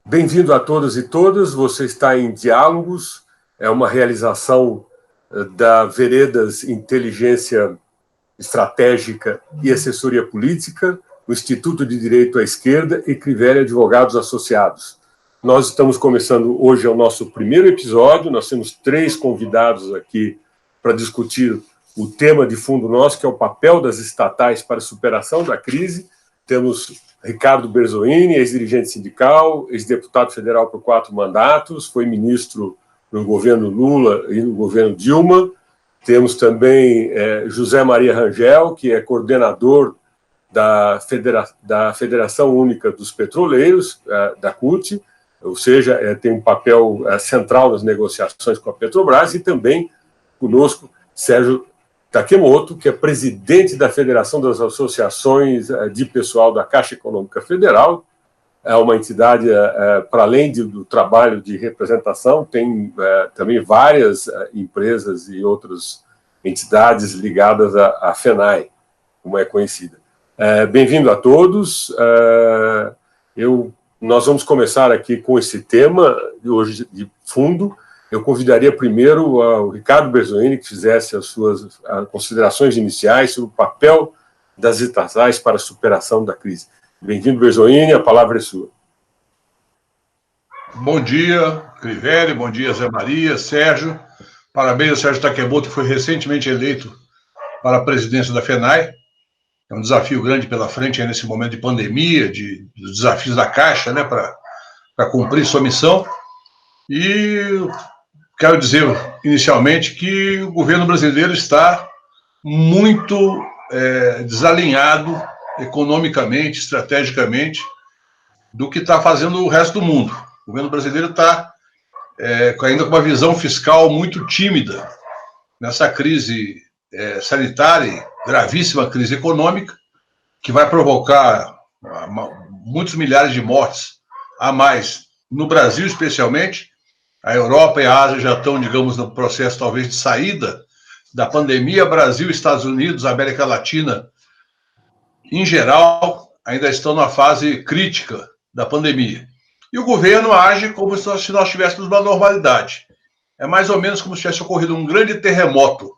Bem-vindo a todos e todas. Você está em Diálogos, é uma realização da Veredas Inteligência Estratégica e Assessoria Política, o Instituto de Direito à Esquerda e Crivella Advogados Associados. Nós estamos começando hoje o nosso primeiro episódio, nós temos 3 convidados aqui para discutir o tema de fundo nosso, que é o papel das estatais para a superação da crise. Temos Ricardo Berzoini, ex-dirigente sindical, ex-deputado federal por 4 mandatos, foi ministro no governo Lula e no governo Dilma. Temos também José Maria Rangel, que é coordenador da Federação Única dos Petroleiros, da CUT, ou seja, tem um papel central nas negociações com a Petrobras, e também conosco Sérgio Takemoto, que é presidente da Federação das Associações de Pessoal da Caixa Econômica Federal. É uma entidade, para além do trabalho de representação, tem também várias empresas e outras entidades ligadas à FENAI, como é conhecida. Bem-vindo a todos. Nós vamos começar aqui com esse tema, hoje de fundo. Eu convidaria primeiro o Ricardo Berzoini que fizesse as suas considerações iniciais sobre o papel das estatais para a superação da crise. Bem-vindo, Berzoini, a palavra é sua. Bom dia, Crivella, bom dia, Zé Maria, Sérgio. Parabéns ao Sérgio Takemoto, que foi recentemente eleito para a presidência da FENAI. É um desafio grande pela frente nesse momento de pandemia, dos desafios da Caixa, né, para cumprir sua missão. E quero dizer, inicialmente, que o governo brasileiro está muito desalinhado economicamente, estrategicamente, do que está fazendo o resto do mundo. O governo brasileiro está ainda com uma visão fiscal muito tímida nessa crise sanitária, gravíssima crise econômica, que vai provocar muitos milhares de mortes a mais no Brasil, especialmente. A Europa e a Ásia já estão, digamos, no processo talvez de saída da pandemia. Brasil, Estados Unidos, América Latina, em geral, ainda estão na fase crítica da pandemia. E o governo age como se nós tivéssemos uma normalidade. É mais ou menos como se tivesse ocorrido um grande terremoto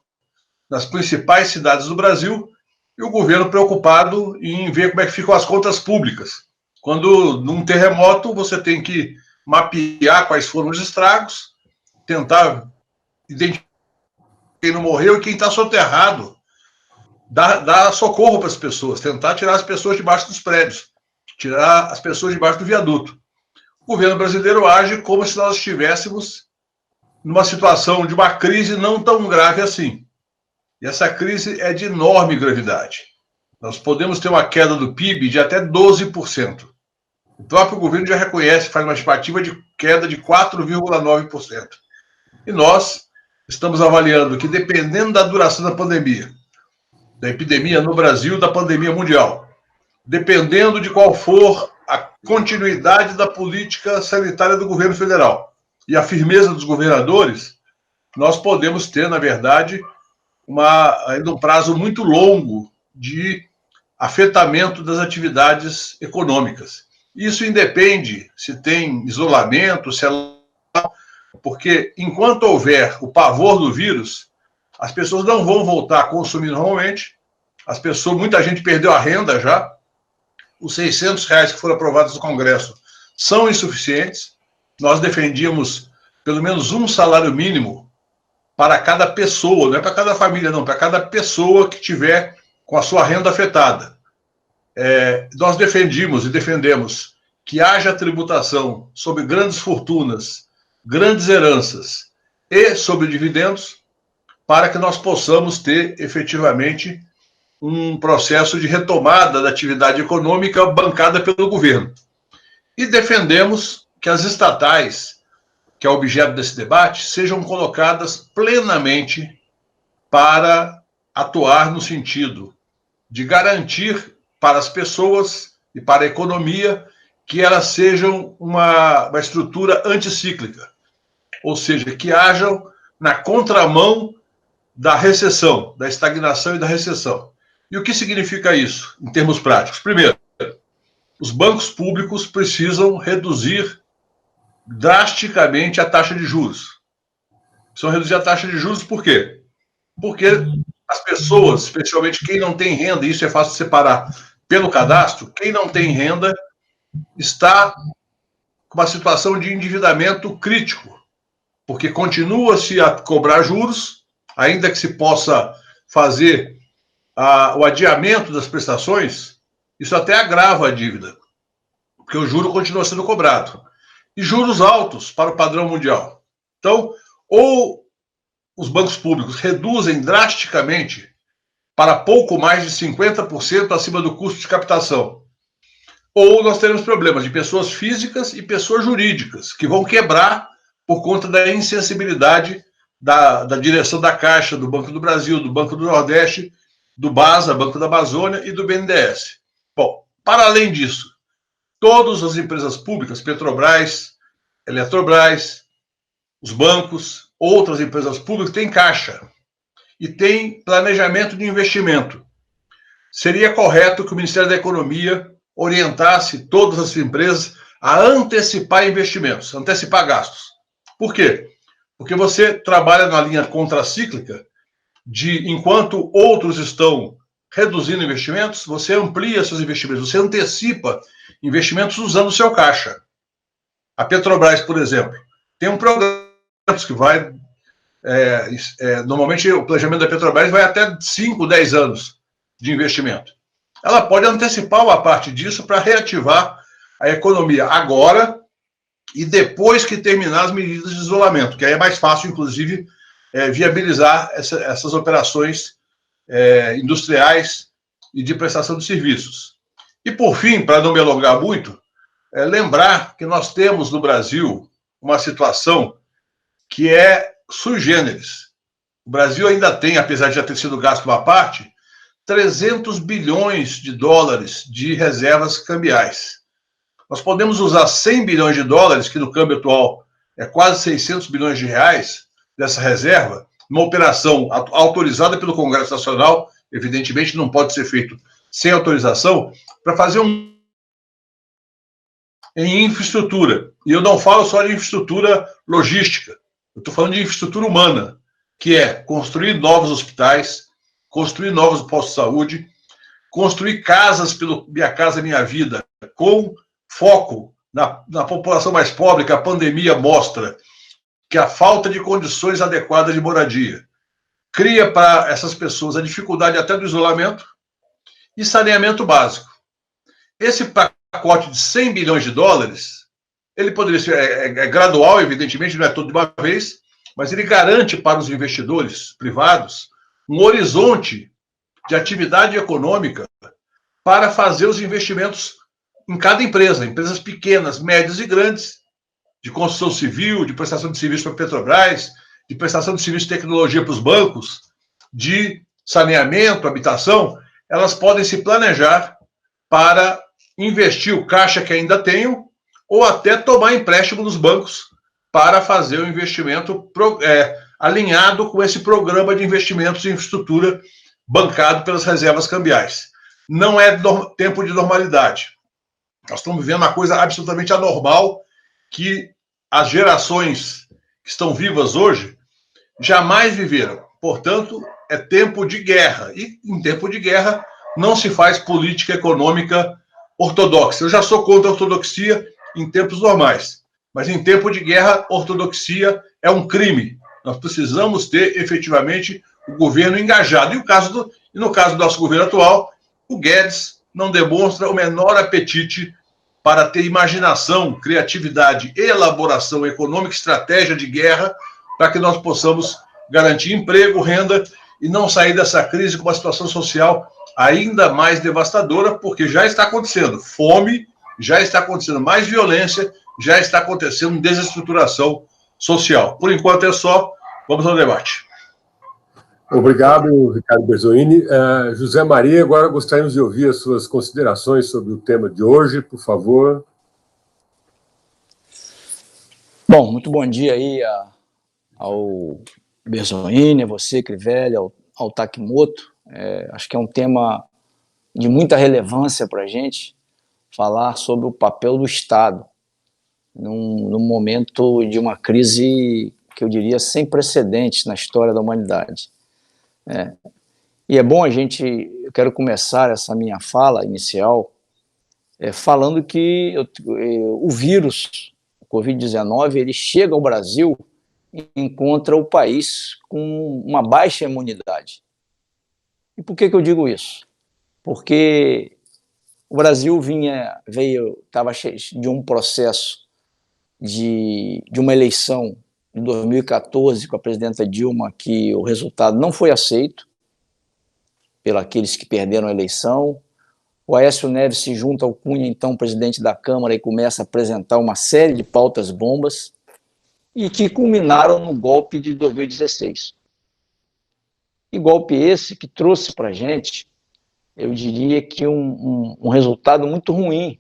nas principais cidades do Brasil e o governo preocupado em ver como é que ficam as contas públicas. Quando, num terremoto, você tem que mapear quais foram os estragos, tentar identificar quem não morreu e quem está soterrado, dar socorro para as pessoas, tentar tirar as pessoas debaixo dos prédios, tirar as pessoas debaixo do viaduto. O governo brasileiro age como se nós estivéssemos numa situação de uma crise não tão grave assim. E essa crise é de enorme gravidade. Nós podemos ter uma queda do PIB de até 12%. O próprio governo já reconhece, faz uma estimativa de queda de 4,9%. E nós estamos avaliando que, dependendo da duração da pandemia, da epidemia no Brasil, da pandemia mundial, dependendo de qual for a continuidade da política sanitária do governo federal e a firmeza dos governadores, nós podemos ter, na verdade, ainda um prazo muito longo de afetamento das atividades econômicas. Isso independe se tem isolamento, porque enquanto houver o pavor do vírus, as pessoas não vão voltar a consumir normalmente, muita gente perdeu a renda já, os R$600 que foram aprovados no Congresso são insuficientes. Nós defendíamos pelo menos um salário mínimo para cada pessoa, não é para cada família, não, para cada pessoa que tiver com a sua renda afetada. Nós defendimos e defendemos que haja tributação sobre grandes fortunas, grandes heranças e sobre dividendos, para que nós possamos ter efetivamente um processo de retomada da atividade econômica bancada pelo governo. E defendemos que as estatais, que é objeto desse debate, sejam colocadas plenamente para atuar no sentido de garantir para as pessoas e para a economia que elas sejam uma estrutura anticíclica, ou seja, que hajam na contramão da recessão, da estagnação e da recessão. E o que significa isso, em termos práticos? Primeiro, os bancos públicos precisam reduzir drasticamente a taxa de juros. Precisam reduzir a taxa de juros por quê? Porque as pessoas, especialmente quem não tem renda, e isso é fácil de separar pelo cadastro, quem não tem renda está com uma situação de endividamento crítico, porque continua-se a cobrar juros, ainda que se possa fazer o adiamento das prestações, isso até agrava a dívida, porque o juro continua sendo cobrado. E juros altos para o padrão mundial. Então, ou os bancos públicos reduzem drasticamente para pouco mais de 50% acima do custo de captação, ou nós teremos problemas de pessoas físicas e pessoas jurídicas, que vão quebrar por conta da insensibilidade da direção da Caixa, do Banco do Brasil, do Banco do Nordeste, do BASA, Banco da Amazônia e do BNDES. Bom, para além disso, todas as empresas públicas, Petrobras, Eletrobras, os bancos, outras empresas públicas, têm caixa e têm planejamento de investimento. Seria correto que o Ministério da Economia orientasse todas as empresas a antecipar investimentos, antecipar gastos. Por quê? Porque você trabalha na linha contracíclica de, enquanto outros estão reduzindo investimentos, você amplia seus investimentos, você antecipa investimentos usando o seu caixa. A Petrobras, por exemplo, tem um programa que vai... normalmente o planejamento da Petrobras vai até 5, 10 anos de investimento. Ela pode antecipar uma parte disso para reativar a economia agora e depois que terminar as medidas de isolamento, que aí é mais fácil, inclusive, viabilizar essas operações industriais e de prestação de serviços. E, por fim, para não me alongar muito, lembrar que nós temos no Brasil uma situação que é sui generis. O Brasil ainda tem, apesar de já ter sido gasto uma parte, 300 bilhões de dólares de reservas cambiais. Nós podemos usar 100 bilhões de dólares, que no câmbio atual é quase 600 bilhões de reais, dessa reserva, uma operação autorizada pelo Congresso Nacional, evidentemente não pode ser feito sem autorização, para fazer em infraestrutura. E eu não falo só de infraestrutura logística, eu estou falando de infraestrutura humana, que é construir novos hospitais, construir novos postos de saúde, construir casas pelo Minha Casa Minha Vida, com foco na população mais pobre, que a pandemia mostra que a falta de condições adequadas de moradia cria para essas pessoas a dificuldade até do isolamento e saneamento básico. Esse pacote de 100 bilhões de dólares, ele poderia ser gradual, evidentemente, não é todo de uma vez, mas ele garante para os investidores privados um horizonte de atividade econômica para fazer os investimentos em cada empresa, empresas pequenas, médias e grandes, de construção civil, de prestação de serviço para a Petrobras, de prestação de serviço de tecnologia para os bancos, de saneamento, habitação, elas podem se planejar para investir o caixa que ainda tenham ou até tomar empréstimo dos bancos para fazer o investimento alinhado com esse programa de investimentos em infraestrutura bancado pelas reservas cambiais. Não é tempo de normalidade. Nós estamos vivendo uma coisa absolutamente anormal que as gerações que estão vivas hoje jamais viveram. Portanto, é tempo de guerra. E em tempo de guerra não se faz política econômica ortodoxa. Eu já sou contra a ortodoxia em tempos normais. Mas em tempo de guerra, ortodoxia é um crime. Nós precisamos ter, efetivamente, o governo engajado. E no caso do nosso governo atual, o Guedes não demonstra o menor apetite para ter imaginação, criatividade, elaboração econômica, estratégia de guerra, para que nós possamos garantir emprego, renda e não sair dessa crise com uma situação social ainda mais devastadora, porque já está acontecendo fome, já está acontecendo mais violência, já está acontecendo desestruturação social. Por enquanto é só. Vamos ao debate. Obrigado, Ricardo Berzoini. José Maria, agora gostaríamos de ouvir as suas considerações sobre o tema de hoje, por favor. Bom, muito bom dia aí ao Berzoini, a você, Crivelli, ao Takimoto. Acho que é um tema de muita relevância para a gente falar sobre o papel do Estado num momento de uma crise que eu diria sem precedentes na história da humanidade. E é bom eu quero começar essa minha fala inicial falando que o vírus, o Covid-19, ele chega ao Brasil e encontra o país com uma baixa imunidade. E por que eu digo isso? Porque o Brasil estava cheio de um processo de uma eleição em 2014 com a presidenta Dilma, que o resultado não foi aceito pelos aqueles que perderam a eleição. O Aécio Neves se junta ao Cunha, então presidente da Câmara, e começa a apresentar uma série de pautas bombas e que culminaram no golpe de 2016. E golpe esse que trouxe para a gente, eu diria que um resultado muito ruim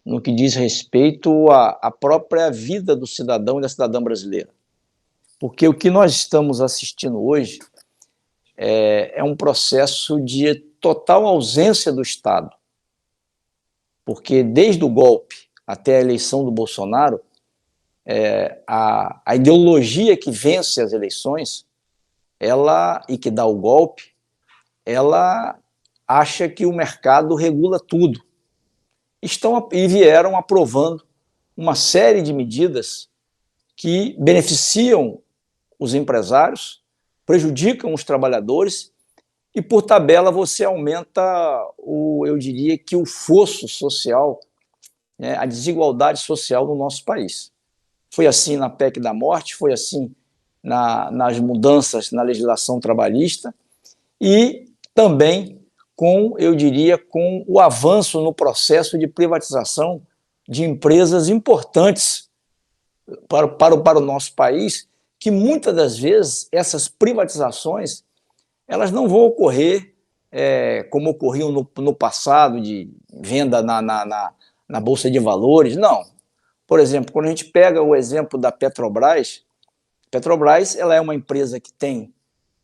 no que diz respeito à própria vida do cidadão e da cidadã brasileira. Porque o que nós estamos assistindo hoje é um processo de total ausência do Estado. Porque desde o golpe até a eleição do Bolsonaro, a ideologia que vence as eleições, e que dá o golpe, ela acha que o mercado regula tudo. E vieram aprovando uma série de medidas que beneficiam os empresários, prejudicam os trabalhadores e, por tabela, você aumenta, eu diria que o fosso social, né, a desigualdade social no nosso país. Foi assim na PEC da morte, foi assim nas mudanças na legislação trabalhista e também eu diria, com o avanço no processo de privatização de empresas importantes para o nosso país, que muitas das vezes essas privatizações elas não vão ocorrer como ocorriam no passado, de venda na Bolsa de Valores, não. Por exemplo, quando a gente pega o exemplo da Petrobras, ela é uma empresa que tem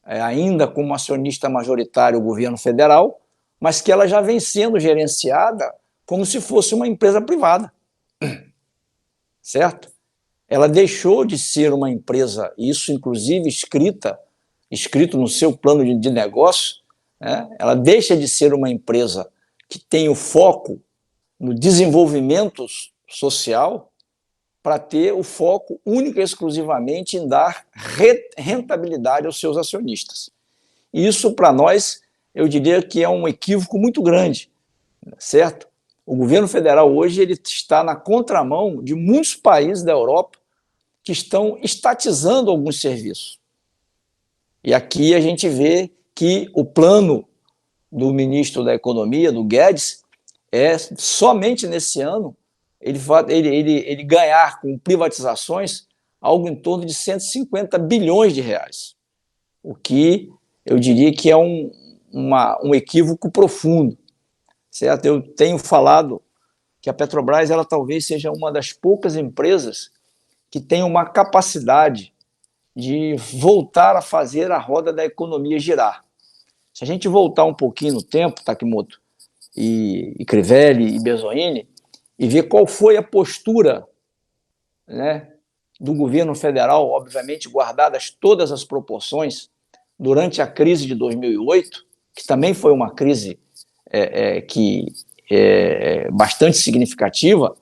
ainda como acionista majoritário o governo federal, mas que ela já vem sendo gerenciada como se fosse uma empresa privada, certo? Ela deixou de ser uma empresa, isso inclusive escrito no seu plano de negócio, né? Ela deixa de ser uma empresa que tem o foco no desenvolvimento social para ter o foco único e exclusivamente em dar rentabilidade aos seus acionistas. E isso, para nós, eu diria que é um equívoco muito grande, certo? O governo federal hoje ele está na contramão de muitos países da Europa que estão estatizando alguns serviços. E aqui a gente vê que o plano do ministro da Economia, do Guedes, somente nesse ano, ele ganhar com privatizações algo em torno de 150 bilhões de reais, o que eu diria que é um equívoco profundo, certo? Eu tenho falado que a Petrobras ela talvez seja uma das poucas empresas que tem uma capacidade de voltar a fazer a roda da economia girar. Se a gente voltar um pouquinho no tempo, Takimoto, e Crivelli e Bezoini, e ver qual foi a postura, né, do governo federal, obviamente guardadas todas as proporções, durante a crise de 2008, que também foi uma crise bastante significativa,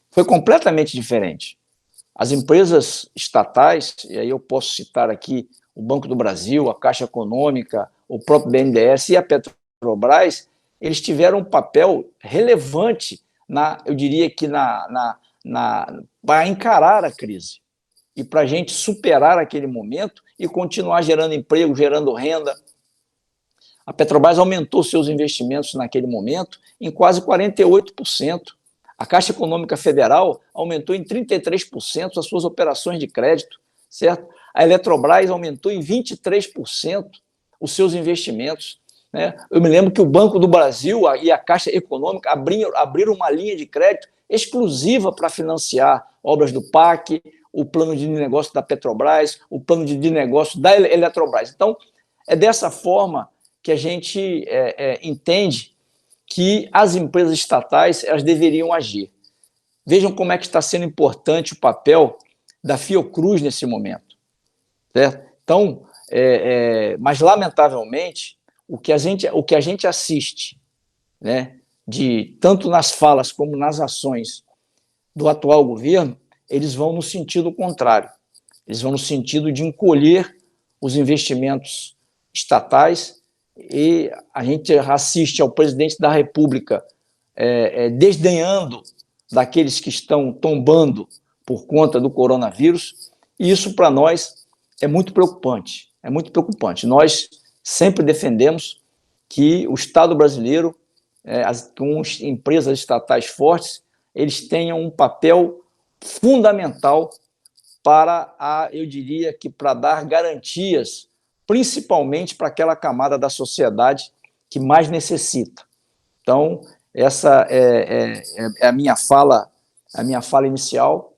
foi completamente diferente. As empresas estatais, e aí eu posso citar aqui o Banco do Brasil, a Caixa Econômica, o próprio BNDES e a Petrobras, eles tiveram um papel relevante, eu diria que para encarar a crise e para a gente superar aquele momento e continuar gerando emprego, gerando renda. A Petrobras aumentou seus investimentos naquele momento em quase 48%. A Caixa Econômica Federal aumentou em 33% as suas operações de crédito, certo? A Eletrobras aumentou em 23% os seus investimentos, né? Eu me lembro que o Banco do Brasil e a Caixa Econômica abriram uma linha de crédito exclusiva para financiar obras do PAC, o plano de negócio da Petrobras, o plano de negócio da Eletrobras. Então, é dessa forma que a gente entende que as empresas estatais elas deveriam agir. Vejam como é que está sendo importante o papel da Fiocruz nesse momento, certo? Então, mas lamentavelmente, o que a gente assiste, né, tanto nas falas como nas ações do atual governo, eles vão no sentido contrário. Eles vão no sentido de encolher os investimentos estatais, e a gente assiste ao presidente da República desdenhando daqueles que estão tombando por conta do coronavírus, e isso para nós é muito preocupante. É muito preocupante. Nós sempre defendemos que o Estado brasileiro, com empresas estatais fortes, eles tenham um papel fundamental para, eu diria que para dar garantias, principalmente para aquela camada da sociedade que mais necessita. Então, essa é a minha fala inicial,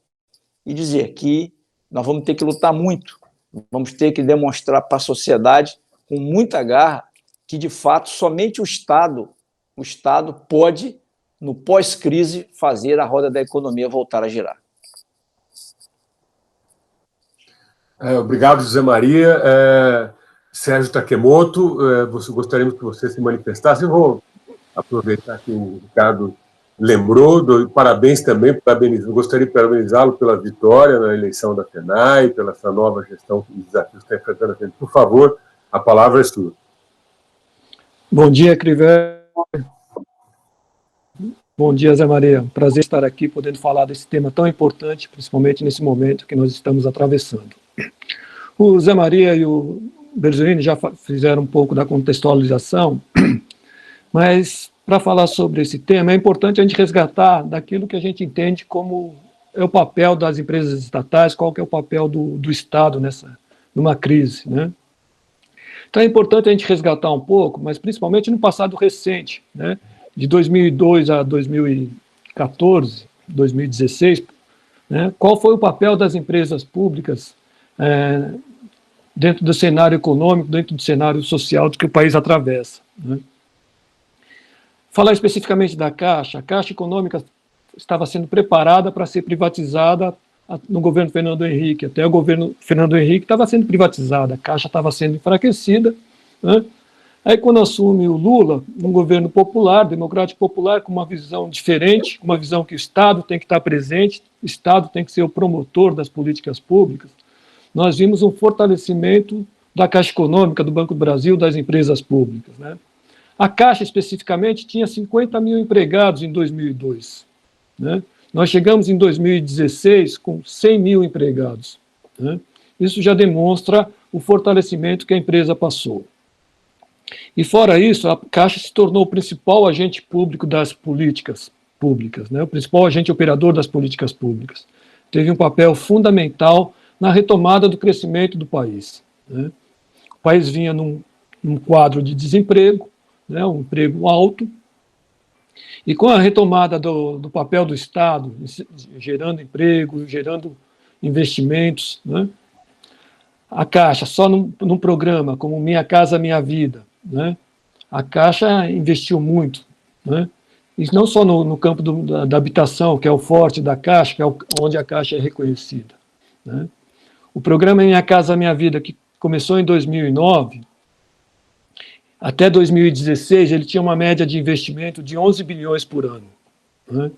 e dizer que nós vamos ter que lutar muito, vamos ter que demonstrar para a sociedade, com muita garra, que, de fato, somente o Estado pode, no pós-crise, fazer a roda da economia voltar a girar. Obrigado, José Maria. Sérgio Takemoto, gostaríamos que você se manifestasse. Eu vou aproveitar que o Ricardo lembrou, parabéns também, gostaria de parabenizá-lo pela vitória na eleição da FENAI, pela essa nova gestão e desafios que está enfrentando a gente. Por favor, a palavra é sua. Bom dia, Crivella. Bom dia, Zé Maria. Prazer estar aqui, podendo falar desse tema tão importante, principalmente nesse momento que nós estamos atravessando. O Zé Maria e o Berzolini já fizeram um pouco da contextualização, mas, para falar sobre esse tema, é importante a gente resgatar daquilo que a gente entende como é o papel das empresas estatais, qual que é o papel do Estado numa crise, né? Então é importante a gente resgatar um pouco, mas principalmente no passado recente, né? De 2002 a 2014, 2016, né? Qual foi o papel das empresas públicas dentro do cenário econômico, dentro do cenário social que o país atravessa, né? Falar especificamente da Caixa, a Caixa Econômica estava sendo preparada para ser privatizada no governo Fernando Henrique. Até o governo Fernando Henrique estava sendo privatizada, a Caixa estava sendo enfraquecida, né? Aí, quando assume o Lula, um governo popular, democrático popular, com uma visão diferente, uma visão que o Estado tem que estar presente, o Estado tem que ser o promotor das políticas públicas, nós vimos um fortalecimento da Caixa Econômica, do Banco do Brasil, das empresas públicas, né? A Caixa, especificamente, tinha 50 mil empregados em 2002. Né? Nós chegamos em 2016 com 100 mil empregados. Né? Isso já demonstra o fortalecimento que a empresa passou. E, fora isso, a Caixa se tornou o principal agente público das políticas públicas, né? O principal agente operador das políticas públicas. Teve um papel fundamental na retomada do crescimento do país, né? O país vinha num quadro de desemprego, né, um emprego alto, e com a retomada do papel do Estado, gerando emprego, gerando investimentos, né, a Caixa, só num programa como Minha Casa Minha Vida, né, a Caixa investiu muito, né, e não só no campo da habitação, que é o forte da Caixa, que é onde a Caixa é reconhecida, né. O programa Minha Casa Minha Vida, que começou em 2009, até 2016, ele tinha uma média de investimento de 11 bilhões por ano. Né?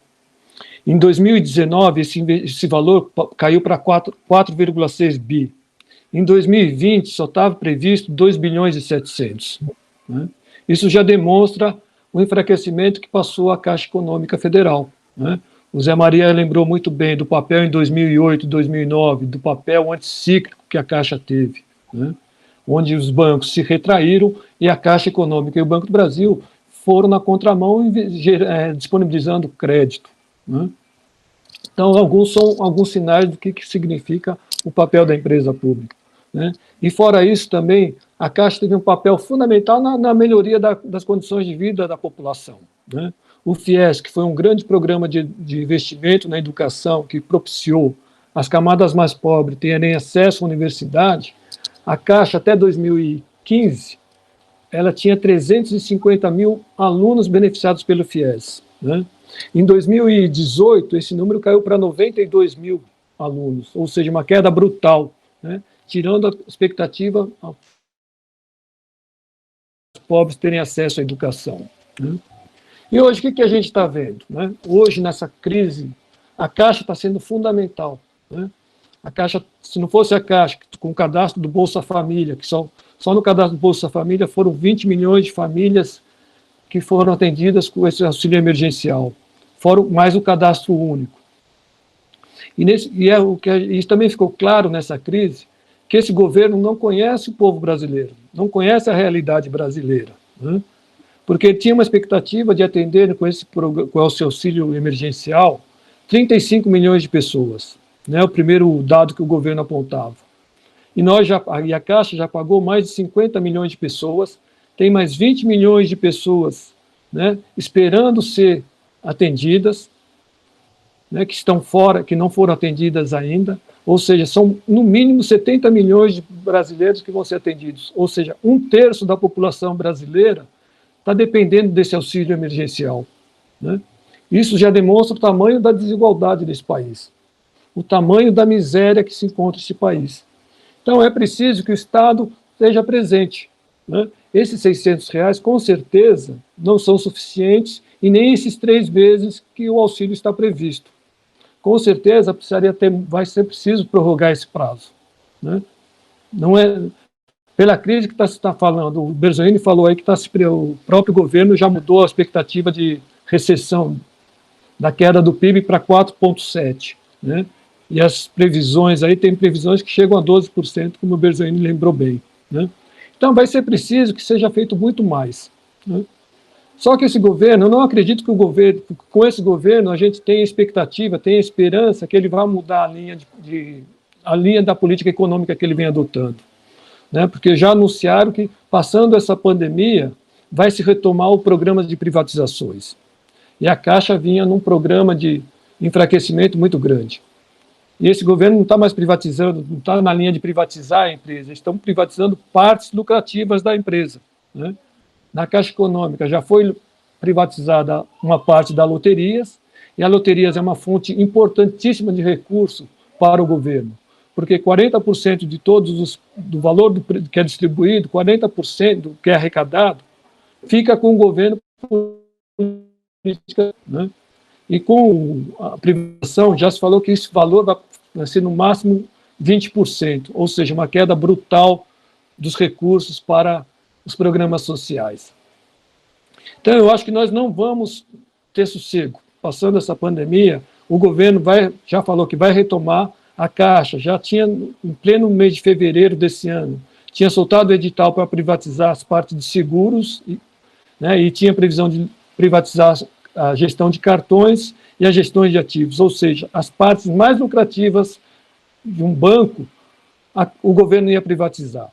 Em 2019, esse valor caiu para 4,6 bi. Em 2020, só estava previsto 2 bilhões e 700. Né? Isso já demonstra o enfraquecimento que passou a Caixa Econômica Federal. Né? O Zé Maria lembrou muito bem do papel em 2008 e 2009, do papel anticíclico que a Caixa teve, né? Onde os bancos se retraíram e a Caixa Econômica e o Banco do Brasil foram na contramão, disponibilizando crédito, né? Então, são alguns sinais do que significa o papel da empresa pública, né? E, fora isso, também, a Caixa teve um papel fundamental na melhoria das condições de vida da população, né? O FIES, que foi um grande programa de investimento na educação, que propiciou as camadas mais pobres terem acesso à universidade. A Caixa, até 2015, ela tinha 350 mil alunos beneficiados pelo FIES. né? Em 2018, esse número caiu para 92 mil alunos, ou seja, uma queda brutal, né? Tirando a expectativa aos pobres terem acesso à educação, né? E hoje, o que a gente está vendo, né? Hoje, nessa crise, a Caixa está sendo fundamental, né? A Caixa, se não fosse a Caixa, com o cadastro do Bolsa Família, que só no cadastro do Bolsa Família foram 20 milhões de famílias que foram atendidas com esse auxílio emergencial, foram mais o cadastro único. Isso também ficou claro nessa crise, que esse governo não conhece o povo brasileiro, não conhece a realidade brasileira, né? Porque tinha uma expectativa de atender com esse auxílio emergencial 35 milhões de pessoas, né? O primeiro dado que o governo apontava. E a Caixa já pagou mais de 50 milhões de pessoas, tem mais 20 milhões de pessoas, né, esperando ser atendidas, né, que estão fora, que não foram atendidas ainda, ou seja, são no mínimo 70 milhões de brasileiros que vão ser atendidos, ou seja, 1/3 da população brasileira está dependendo desse auxílio emergencial, né? Isso já demonstra o tamanho da desigualdade desse país, o tamanho da miséria que se encontra esse país. Então, é preciso que o Estado esteja presente, né? Esses R$600, com certeza, não são suficientes, e nem esses 3 meses que o auxílio está previsto. Com certeza, vai ser preciso prorrogar esse prazo, né? Não é pela crise que se está falando. O Berzolini falou aí que o próprio governo já mudou a expectativa de recessão, da queda do PIB para 4,7%, né? E as previsões aí, tem previsões que chegam a 12%, como o Berzolini lembrou bem, né? Então, vai ser preciso que seja feito muito mais, né? Só que esse governo, eu não acredito que com esse governo, a gente tem expectativa, tem esperança que ele vai mudar a linha da política econômica que ele vem adotando, né? Porque já anunciaram que, passando essa pandemia, vai se retomar o programa de privatizações. E a Caixa vinha num programa de enfraquecimento muito grande. E esse governo não está mais privatizando, não está na linha de privatizar a empresa, estão privatizando partes lucrativas da empresa, né? Na Caixa Econômica já foi privatizada uma parte da Loterias, e a Loterias é uma fonte importantíssima de recurso para o governo, porque 40% de do valor que é distribuído, 40% do que é arrecadado, fica com o governo política, né? E com a privatização, já se falou que esse valor vai ser no máximo 20%, ou seja, uma queda brutal dos recursos para os programas sociais. Então, eu acho que nós não vamos ter sossego. Passando essa pandemia, o governo já falou que vai retomar a Caixa, já tinha, em pleno mês de fevereiro desse ano, tinha soltado o edital para privatizar as partes de seguros, né, e tinha previsão de privatizar a gestão de cartões e a gestão de ativos, ou seja, as partes mais lucrativas de um banco, o governo ia privatizar.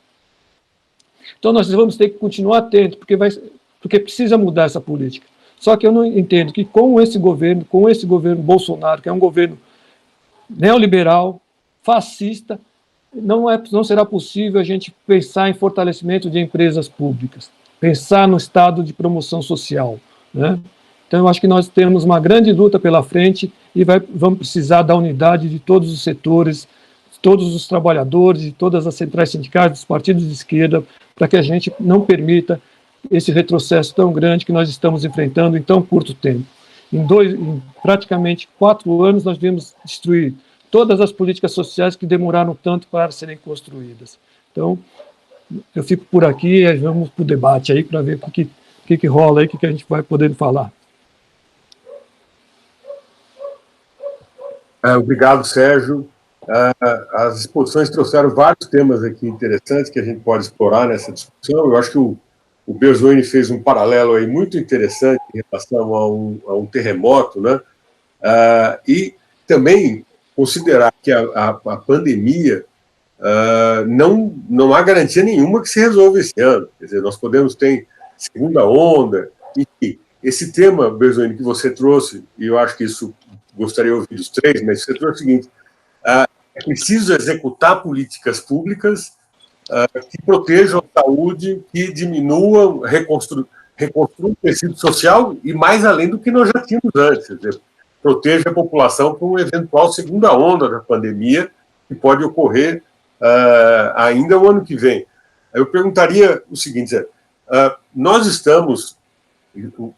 Então, nós vamos ter que continuar atentos, porque precisa mudar essa política. Só que eu não entendo que com esse governo Bolsonaro, que é um governo neoliberal, fascista, não será possível a gente pensar em fortalecimento de empresas públicas, pensar no estado de promoção social, né? Então, eu acho que nós temos uma grande luta pela frente e vamos precisar da unidade de todos os setores, de todos os trabalhadores, de todas as centrais sindicais, dos partidos de esquerda, para que a gente não permita esse retrocesso tão grande que nós estamos enfrentando em tão curto tempo. Em praticamente 4 anos, nós devemos destruir todas as políticas sociais que demoraram tanto para serem construídas. Então, eu fico por aqui e vamos para o debate aí para ver o que rola aí, o que a gente vai poder falar. Obrigado, Sérgio. As exposições trouxeram vários temas aqui interessantes que a gente pode explorar nessa discussão. Eu acho que o Berzolini fez um paralelo aí muito interessante em relação a um terremoto, né? E também considerar que a pandemia não há garantia nenhuma que se resolva esse ano. Quer dizer, nós podemos ter segunda onda, enfim. Esse tema, Berzolini, que você trouxe, e eu acho que isso gostaria de ouvir os 3, mas você trouxe o seguinte: é preciso executar políticas públicas que protejam a saúde, que diminuam, reconstrua o tecido social e mais além do que nós já tínhamos antes, quer dizer, proteja a população para uma eventual segunda onda da pandemia que pode ocorrer ainda o ano que vem. Eu perguntaria o seguinte, nós estamos,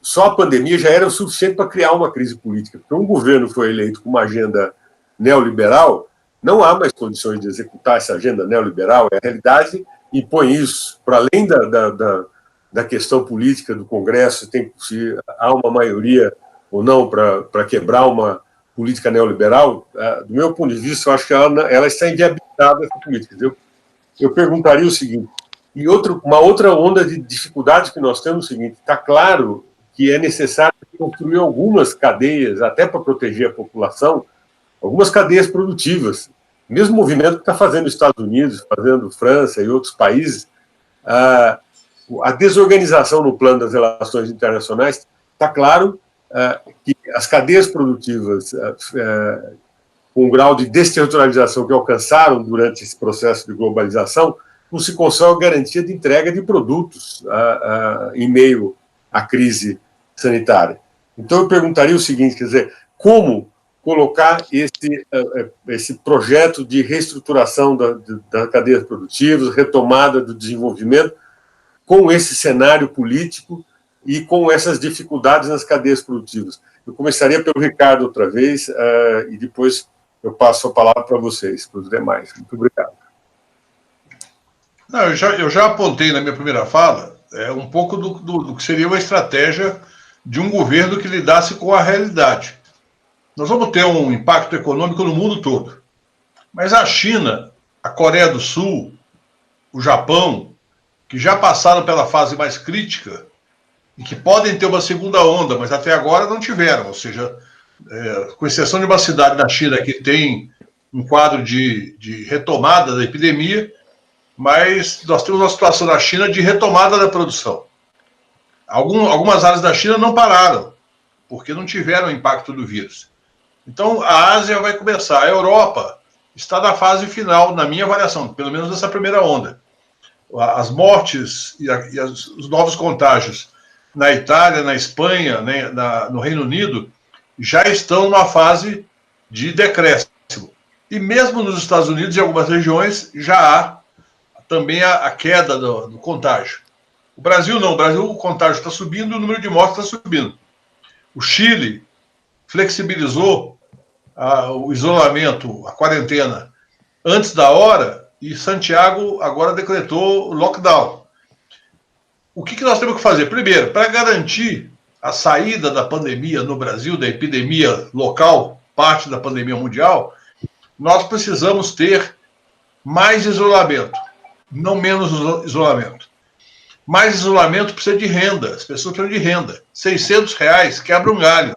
só a pandemia já era o suficiente para criar uma crise política, porque um governo foi eleito com uma agenda neoliberal, não há mais condições de executar essa agenda neoliberal, a realidade impõe isso, para além da questão política do Congresso, se há uma maioria ou não para quebrar uma política neoliberal, do meu ponto de vista, eu acho que ela está inviabilizada, essa política. Eu perguntaria o seguinte, e uma outra onda de dificuldade que nós temos é o seguinte, está claro que é necessário construir algumas cadeias, até para proteger a população, algumas cadeias produtivas. Mesmo movimento que está fazendo os Estados Unidos, fazendo França e outros países, a desorganização no plano das relações internacionais, está claro que as cadeias produtivas, com o grau de desterritorialização que alcançaram durante esse processo de globalização, não se consegue garantia de entrega de produtos em meio à crise sanitária. Então, eu perguntaria o seguinte, quer dizer, como colocar esse projeto de reestruturação das cadeias produtivas, retomada do desenvolvimento, com esse cenário político e com essas dificuldades nas cadeias produtivas. Eu começaria pelo Ricardo outra vez, e depois eu passo a palavra para vocês, para os demais. Muito obrigado. Não, eu já apontei na minha primeira fala um pouco do que seria uma estratégia de um governo que lidasse com a realidade. Nós vamos ter um impacto econômico no mundo todo. Mas a China, a Coreia do Sul, o Japão, que já passaram pela fase mais crítica e que podem ter uma segunda onda, mas até agora não tiveram. Ou seja, com exceção de uma cidade da China que tem um quadro de retomada da epidemia, mas nós temos uma situação na China de retomada da produção. Algumas áreas da China não pararam, porque não tiveram impacto do vírus. Então, a Ásia vai começar. A Europa está na fase final, na minha avaliação, pelo menos nessa primeira onda. As mortes e os novos contágios na Itália, na Espanha, no Reino Unido, já estão numa fase de decréscimo. E mesmo nos Estados Unidos, em algumas regiões, já há também a queda do contágio. O Brasil não. O Brasil, o contágio está subindo e o número de mortes está subindo. O Chile flexibilizou o isolamento, a quarentena, antes da hora, e Santiago agora decretou lockdown. O que nós temos que fazer? Primeiro, para garantir a saída da pandemia no Brasil, da epidemia local, parte da pandemia mundial, nós precisamos ter mais isolamento, não menos isolamento. Mais isolamento precisa de renda, as pessoas precisam de renda. R$600 quebra um galho,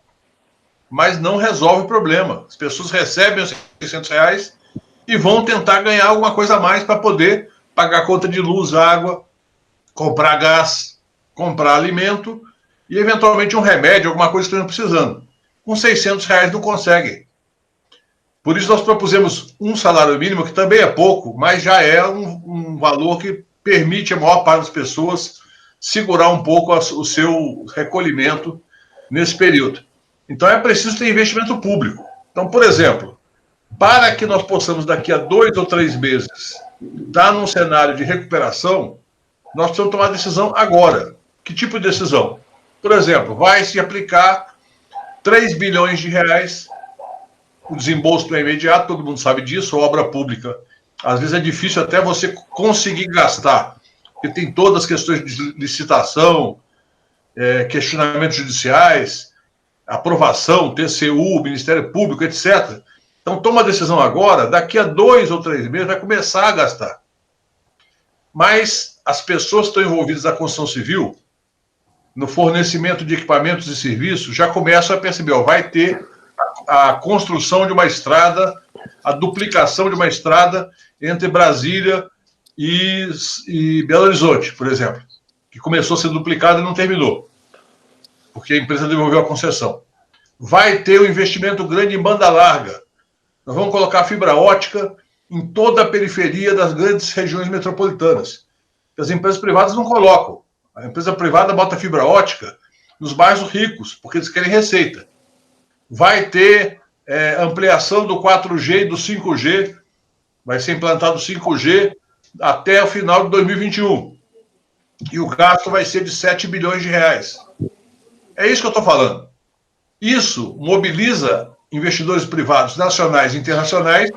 mas não resolve o problema. As pessoas recebem os R$600 e vão tentar ganhar alguma coisa a mais para poder pagar conta de luz, água, comprar gás, comprar alimento e, eventualmente, um remédio, alguma coisa que estão precisando. Com R$600 não conseguem. Por isso, nós propusemos um salário mínimo, que também é pouco, mas já é um valor que permite a maior parte das pessoas segurar um pouco o seu recolhimento nesse período. Então, é preciso ter investimento público. Então, por exemplo, para que nós possamos, daqui a 2 ou 3 meses, estar num cenário de recuperação, nós precisamos tomar decisão agora. Que tipo de decisão? Por exemplo, vai se aplicar R$3 bilhões, o desembolso é imediato, todo mundo sabe disso, obra pública. Às vezes é difícil até você conseguir gastar, porque tem todas as questões de licitação, questionamentos judiciais, aprovação, TCU, Ministério Público, etc. Então, toma a decisão agora, daqui a 2 ou 3 meses vai começar a gastar. Mas as pessoas que estão envolvidas na construção civil, no fornecimento de equipamentos e serviços, já começam a perceber, vai ter a construção de uma estrada, a duplicação de uma estrada entre Brasília e Belo Horizonte, por exemplo, que começou a ser duplicada e não terminou, porque a empresa devolveu a concessão. Vai ter um investimento grande em banda larga. Nós vamos colocar fibra ótica em toda a periferia das grandes regiões metropolitanas. As empresas privadas não colocam. A empresa privada bota fibra ótica nos bairros ricos, porque eles querem receita. Vai ter ampliação do 4G e do 5G, vai ser implantado o 5G até o final de 2021. E o gasto vai ser de 7 bilhões de reais. É isso que eu estou falando. Isso mobiliza investidores privados nacionais e internacionais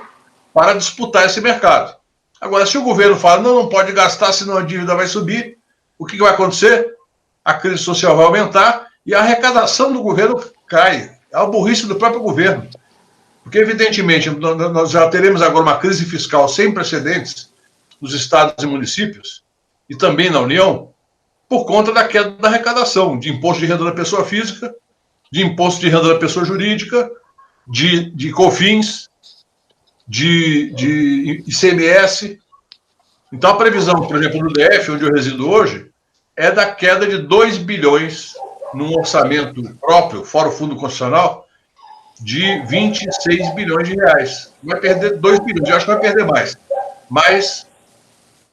para disputar esse mercado. Agora, se o governo fala, não pode gastar, senão a dívida vai subir, o que vai acontecer? A crise social vai aumentar e a arrecadação do governo cai. É a burrice do próprio governo. Porque, evidentemente, nós já teremos agora uma crise fiscal sem precedentes nos estados e municípios, e também na União, por conta da queda da arrecadação, de imposto de renda da pessoa física, de imposto de renda da pessoa jurídica, de COFINS, de ICMS. Então, a previsão, por exemplo, do DF, onde eu resido hoje, é da queda de 2 bilhões num orçamento próprio, fora o Fundo Constitucional, de 26 bilhões de reais. Vai perder 2 bilhões, eu acho que vai perder mais. Mas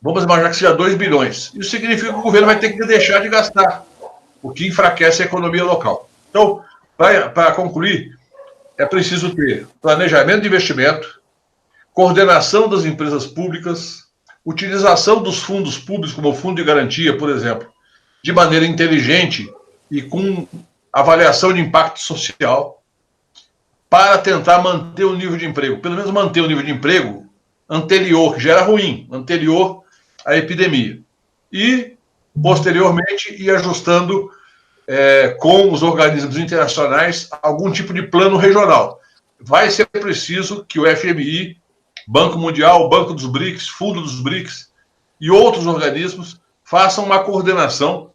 vamos imaginar que seja 2 bilhões. Isso significa que o governo vai ter que deixar de gastar, o que enfraquece a economia local. Então, para concluir, é preciso ter planejamento de investimento, coordenação das empresas públicas, utilização dos fundos públicos, como o Fundo de Garantia, por exemplo, de maneira inteligente e com avaliação de impacto social, para tentar manter o nível de emprego, pelo menos manter o nível de emprego anterior, que já era ruim, anterior à epidemia. E, posteriormente, ir ajustando com os organismos internacionais algum tipo de plano regional. Vai ser preciso que o FMI, Banco Mundial, Banco dos BRICS, Fundo dos BRICS e outros organismos façam uma coordenação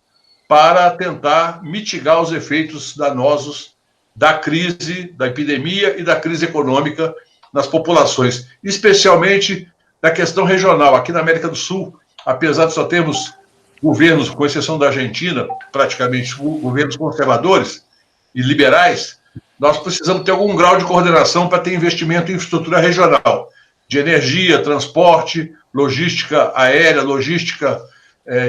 para tentar mitigar os efeitos danosos da crise, da epidemia e da crise econômica nas populações, especialmente da questão regional. Aqui na América do Sul, apesar de só termos governos, com exceção da Argentina, praticamente governos conservadores e liberais, nós precisamos ter algum grau de coordenação para ter investimento em infraestrutura regional, de energia, transporte, logística aérea, logística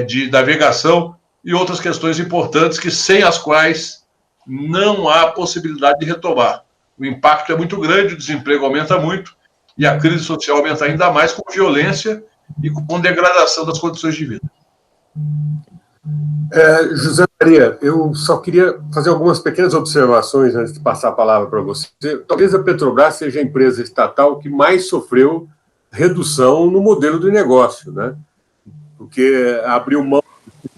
de navegação e outras questões importantes que, sem as quais não há possibilidade de retomar. O impacto é muito grande, o desemprego aumenta muito e a crise social aumenta ainda mais com violência e com degradação das condições de vida. José Maria, eu só queria fazer algumas pequenas observações antes de passar a palavra para você. Talvez a Petrobras seja a empresa estatal que mais sofreu redução no modelo de negócio, né? Porque abriu mão de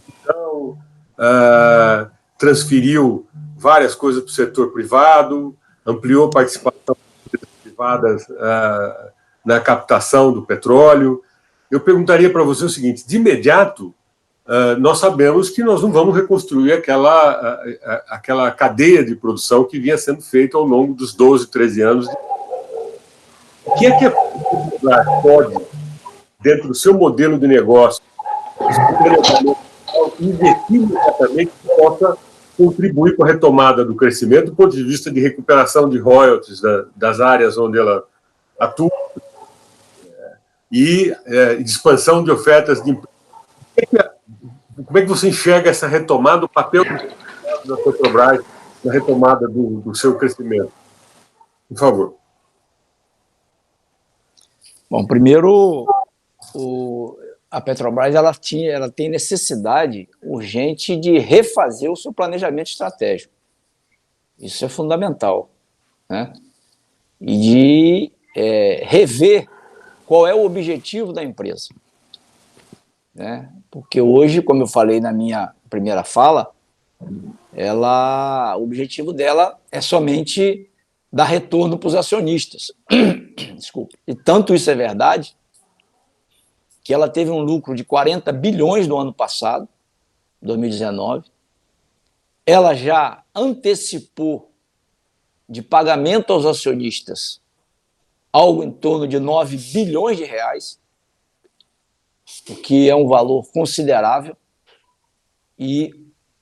transferiu várias coisas para o setor privado, ampliou a participação das empresas privadas na captação do petróleo. Eu perguntaria para você o seguinte: de imediato, nós sabemos que nós não vamos reconstruir aquela cadeia de produção que vinha sendo feita ao longo dos 12, 13 anos. O que é que a Petrobras pode, dentro do seu modelo de negócio, investir exatamente que possa contribuir com a retomada do crescimento do ponto de vista de recuperação de royalties das áreas onde ela atua e de expansão de ofertas de emprego? Como é que você enxerga essa retomada, o papel da Petrobras na retomada do seu crescimento? Por favor. Bom, primeiro, a Petrobras ela tem necessidade urgente de refazer o seu planejamento estratégico. Isso é fundamental, né? E de rever qual é o objetivo da empresa. Né? Porque hoje, como eu falei na minha primeira fala, o objetivo dela é somente dar retorno para os acionistas. Desculpa. E tanto isso é verdade que ela teve um lucro de 40 bilhões no ano passado, 2019. Ela já antecipou de pagamento aos acionistas algo em torno de 9 bilhões de reais, o que é um valor considerável, e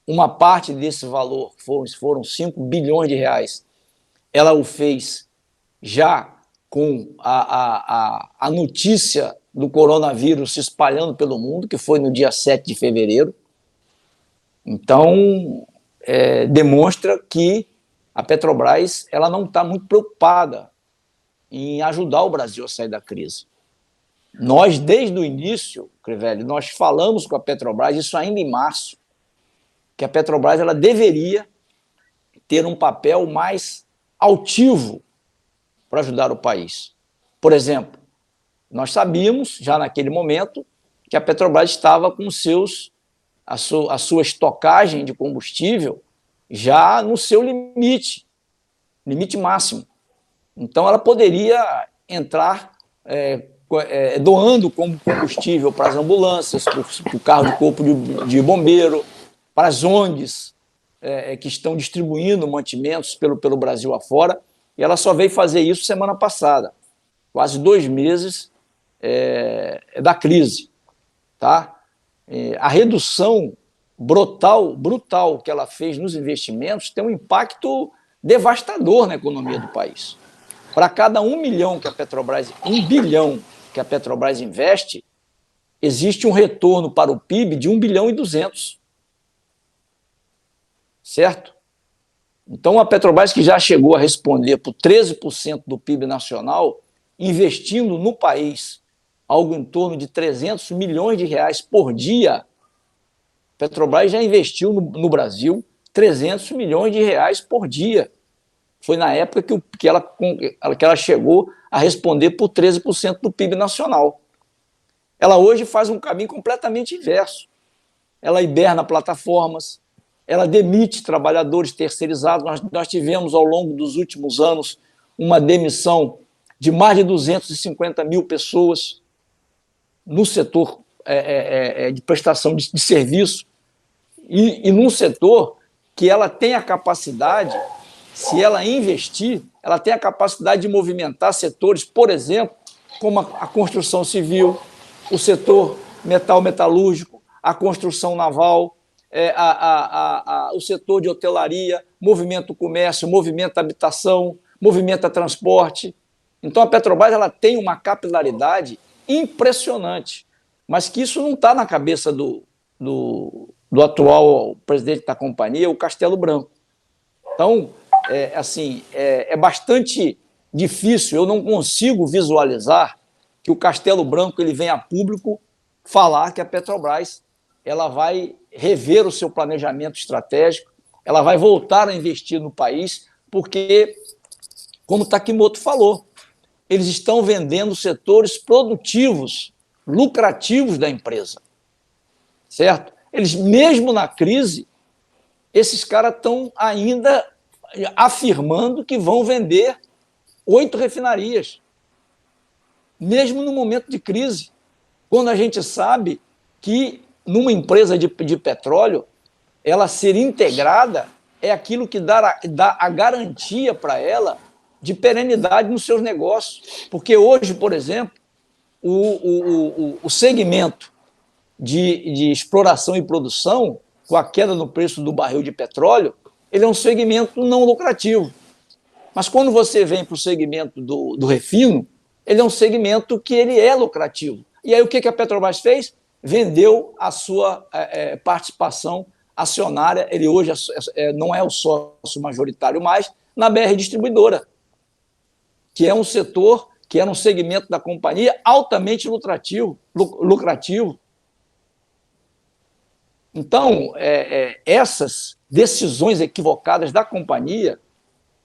uma parte desse valor, foram 5 bilhões de reais, ela o fez já com a notícia do coronavírus se espalhando pelo mundo, que foi no dia 7 de fevereiro. Então, demonstra que a Petrobras ela não está muito preocupada em ajudar o Brasil a sair da crise. Nós, desde o início, Crivelli, nós falamos com a Petrobras, isso ainda em março, que a Petrobras ela deveria ter um papel mais altivo para ajudar o país. Por exemplo, nós sabíamos, já naquele momento, que a Petrobras estava com a sua estocagem de combustível já no seu limite máximo. Então, ela poderia entrar doando como combustível para as ambulâncias, para o carro de corpo de bombeiro, para as ONGs que estão distribuindo mantimentos pelo Brasil afora, e ela só veio fazer isso semana passada, quase 2 meses da crise. Tá? A redução brutal que ela fez nos investimentos tem um impacto devastador na economia do país. Para cada 1 bilhão que a Petrobras investe, existe um retorno para o PIB de 1,2 bilhão. Certo? Então, a Petrobras, que já chegou a responder por 13% do PIB nacional, investindo no país algo em torno de 300 milhões de reais por dia, a Petrobras já investiu no Brasil 300 milhões de reais por dia. Foi na época que ela chegou a responder por 13% do PIB nacional. Ela hoje faz um caminho completamente inverso. Ela hiberna plataformas, ela demite trabalhadores terceirizados. Nós tivemos, ao longo dos últimos anos, uma demissão de mais de 250 mil pessoas no setor de prestação de serviço e num setor que ela tem a capacidade, se ela investir, ela tem a capacidade de movimentar setores, por exemplo, como a construção civil, o setor metalúrgico, a construção naval, o setor de hotelaria, movimento comércio, movimento habitação, movimento transporte. Então, a Petrobras ela tem uma capilaridade impressionante, mas que isso não está na cabeça do atual presidente da companhia, o Castelo Branco. Então, é bastante difícil, eu não consigo visualizar que o Castelo Branco ele venha a público falar que a Petrobras ela vai rever o seu planejamento estratégico, ela vai voltar a investir no país, porque, como Takimoto falou, eles estão vendendo setores produtivos, lucrativos da empresa, certo? Eles, mesmo na crise, esses caras estão ainda afirmando que vão vender 8 refinarias, mesmo no momento de crise, quando a gente sabe que numa empresa de petróleo, ela ser integrada é aquilo que dá a garantia para ela de perenidade nos seus negócios. Porque hoje, por exemplo, o segmento de exploração e produção, com a queda no preço do barril de petróleo, ele é um segmento não lucrativo. Mas quando você vem para o segmento do refino, ele é um segmento que ele é lucrativo. E aí o que a Petrobras fez? Vendeu a sua participação acionária, ele hoje não é o sócio majoritário mais, na BR Distribuidora, que é um setor, que era um segmento da companhia altamente lucrativo. Então, essas decisões equivocadas da companhia,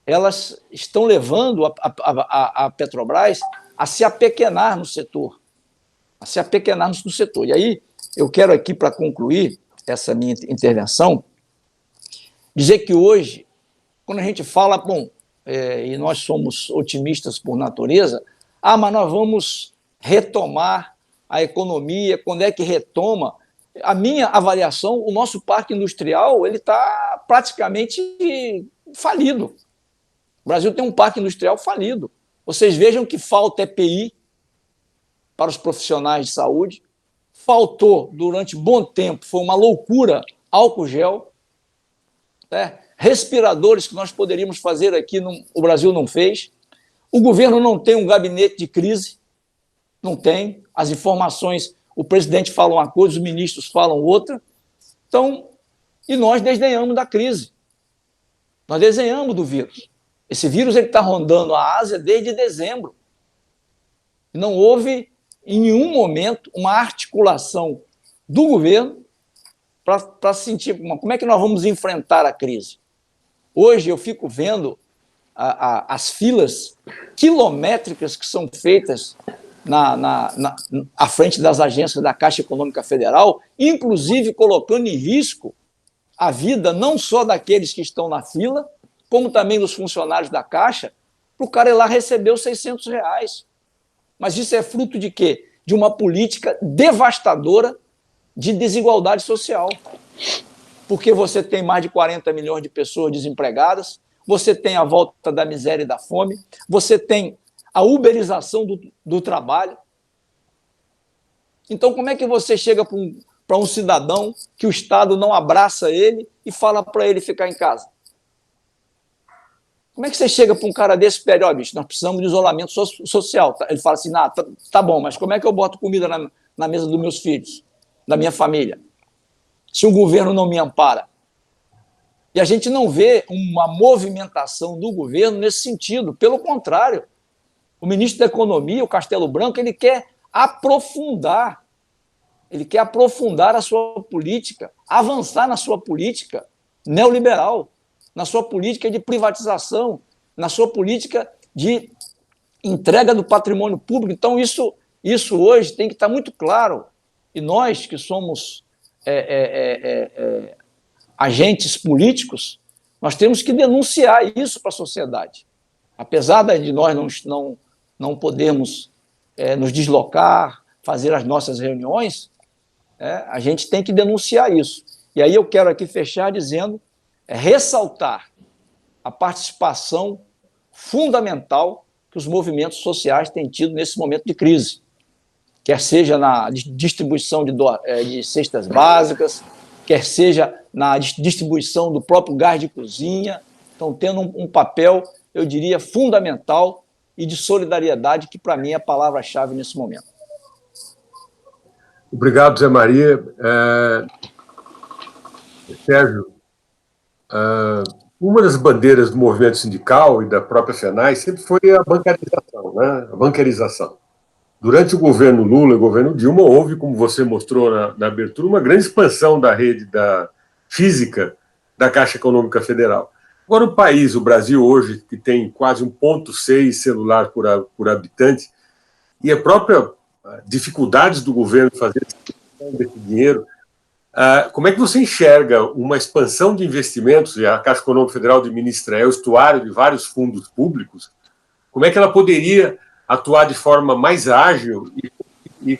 elas estão levando a Petrobras a se apequenar no setor. E aí, eu quero aqui, para concluir essa minha intervenção, dizer que hoje, quando a gente fala, e nós somos otimistas por natureza, mas nós vamos retomar a economia, quando é que retoma? A minha avaliação, o nosso parque industrial ele está praticamente falido. O Brasil tem um parque industrial falido. Vocês vejam que falta EPI para os profissionais de saúde, faltou durante bom tempo, foi uma loucura, álcool gel, né? Respiradores que nós poderíamos fazer aqui, o Brasil não fez. O governo não tem um gabinete de crise, não tem. As informações, o presidente fala uma coisa, os ministros falam outra. Então, E nós desdenhamos da crise. Nós desdenhamos do vírus. Esse vírus está rondando a Ásia desde dezembro. Não houve, em nenhum momento, uma articulação do governo para sentir como é que nós vamos enfrentar a crise. Hoje eu fico vendo as filas quilométricas que são feitas à frente das agências da Caixa Econômica Federal, inclusive colocando em risco a vida não só daqueles que estão na fila, como também dos funcionários da Caixa, para o cara ir lá receber os R$600. Mas isso é fruto de quê? De uma política devastadora de desigualdade social. Porque você tem mais de 40 milhões de pessoas desempregadas, você tem a volta da miséria e da fome, você tem a uberização do trabalho. Então, como é que você chega para um cidadão que o Estado não abraça ele e fala para ele ficar em casa? Como é que você chega para um cara desse e pede, bicho, nós precisamos de isolamento social? Ele fala assim, tá bom, mas como é que eu boto comida na mesa dos meus filhos, da minha família, se o governo não me ampara? E a gente não vê uma movimentação do governo nesse sentido. Pelo contrário, o ministro da Economia, o Castelo Branco, ele quer aprofundar a sua política, avançar na sua política neoliberal, na sua política de privatização, na sua política de entrega do patrimônio público. Então, isso hoje tem que estar muito claro. E nós, que somos agentes políticos, nós temos que denunciar isso para a sociedade. Apesar de nós não podermos nos deslocar, fazer as nossas reuniões, a gente tem que denunciar isso. E aí eu quero aqui fechar dizendo, ressaltar a participação fundamental que os movimentos sociais têm tido nesse momento de crise, quer seja na distribuição de cestas básicas, quer seja na distribuição do próprio gás de cozinha, estão tendo um papel, eu diria, fundamental e de solidariedade, que para mim é a palavra-chave nesse momento. Obrigado, Zé Maria. Sérgio, uma das bandeiras do movimento sindical e da própria FENAI sempre foi a bancarização, né? A bancarização. Durante o governo Lula e o governo Dilma, houve, como você mostrou na abertura, uma grande expansão da rede física da Caixa Econômica Federal. Agora, o país, o Brasil hoje, que tem quase 1,6 celular por habitante, e a própria dificuldades do governo de fazer esse dinheiro, como é que você enxerga uma expansão de investimentos, e a Caixa Econômica Federal administra, é o estuário de vários fundos públicos, como é que ela poderia atuar de forma mais ágil e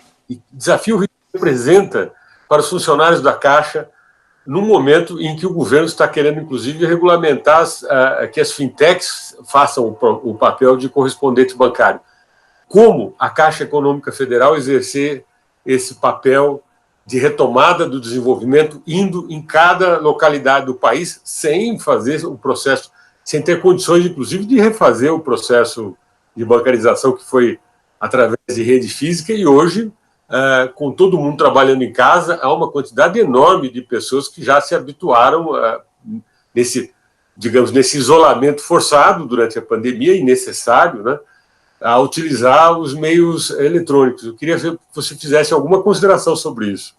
desafio que representa para os funcionários da Caixa num momento em que o governo está querendo, inclusive, regulamentar que as fintechs façam o papel de correspondente bancário. Como a Caixa Econômica Federal exercer esse papel de retomada do desenvolvimento, indo em cada localidade do país, sem fazer o processo, sem ter condições, inclusive, de refazer o processo de bancarização que foi através de rede física, e hoje, com todo mundo trabalhando em casa, há uma quantidade enorme de pessoas que já se habituaram nesse isolamento forçado durante a pandemia, e necessário, né, a utilizar os meios eletrônicos. Eu queria ver que você fizesse alguma consideração sobre isso.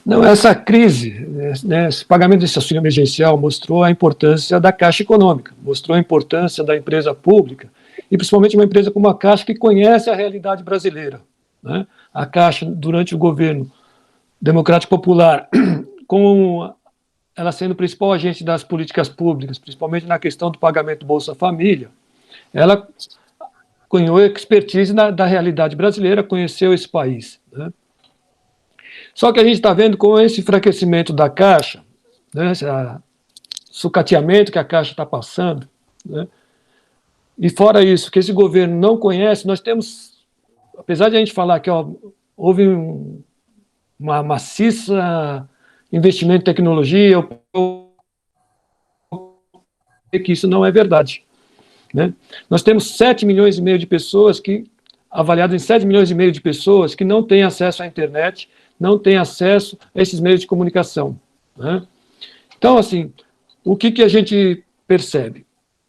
Não, essa crise, esse pagamento desse auxílio emergencial mostrou a importância da Caixa Econômica, mostrou a importância da empresa pública, e principalmente uma empresa como a Caixa, que conhece a realidade brasileira, né? A Caixa, durante o governo democrático popular, com ela sendo o principal agente das políticas públicas, principalmente na questão do pagamento do Bolsa Família, ela ganhou expertise da realidade brasileira, conheceu esse país, né? Só que a gente está vendo com esse enfraquecimento da Caixa, né, esse sucateamento que a Caixa está passando, né, e fora isso, que esse governo não conhece, nós temos, apesar de a gente falar que houve uma maciça investimento em tecnologia, que isso não é verdade, né? Nós temos 7,5 milhões de pessoas avaliado em 7,5 milhões de pessoas que não têm acesso à internet, não têm acesso a esses meios de comunicação, né? Então, assim, o que a gente percebe?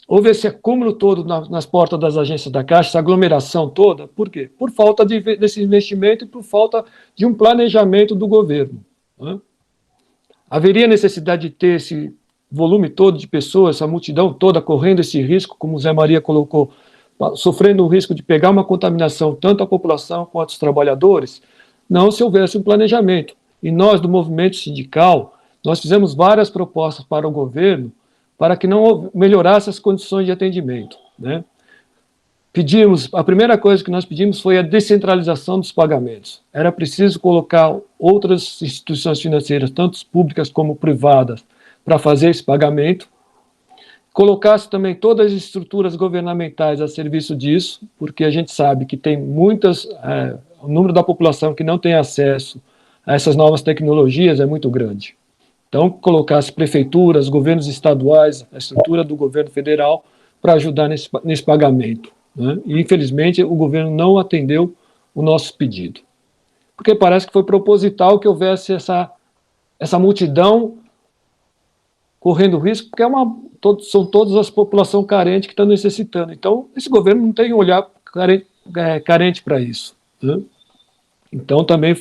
Houve esse acúmulo todo nas portas das agências da Caixa, essa aglomeração toda, por quê? Por falta desse investimento e por falta de um planejamento do governo, né? Haveria necessidade de ter esse volume todo de pessoas, essa multidão toda correndo esse risco, como o Zé Maria colocou, sofrendo o risco de pegar uma contaminação, tanto a população quanto os trabalhadores, não se houvesse um planejamento. E nós, do movimento sindical, nós fizemos várias propostas para o governo para que não melhorasse as condições de atendimento, né? A primeira coisa que nós pedimos foi a descentralização dos pagamentos. Era preciso colocar outras instituições financeiras, tanto públicas como privadas, para fazer esse pagamento. Colocasse também todas as estruturas governamentais a serviço disso, porque a gente sabe que tem o número da população que não tem acesso a essas novas tecnologias é muito grande. Então, colocasse prefeituras, governos estaduais, a estrutura do governo federal para ajudar nesse pagamento, né? E, infelizmente, o governo não atendeu o nosso pedido. Porque parece que foi proposital que houvesse essa multidão correndo risco, porque são todas as população carente que estão necessitando. Então, esse governo não tem um olhar carente para isso, né? Então, também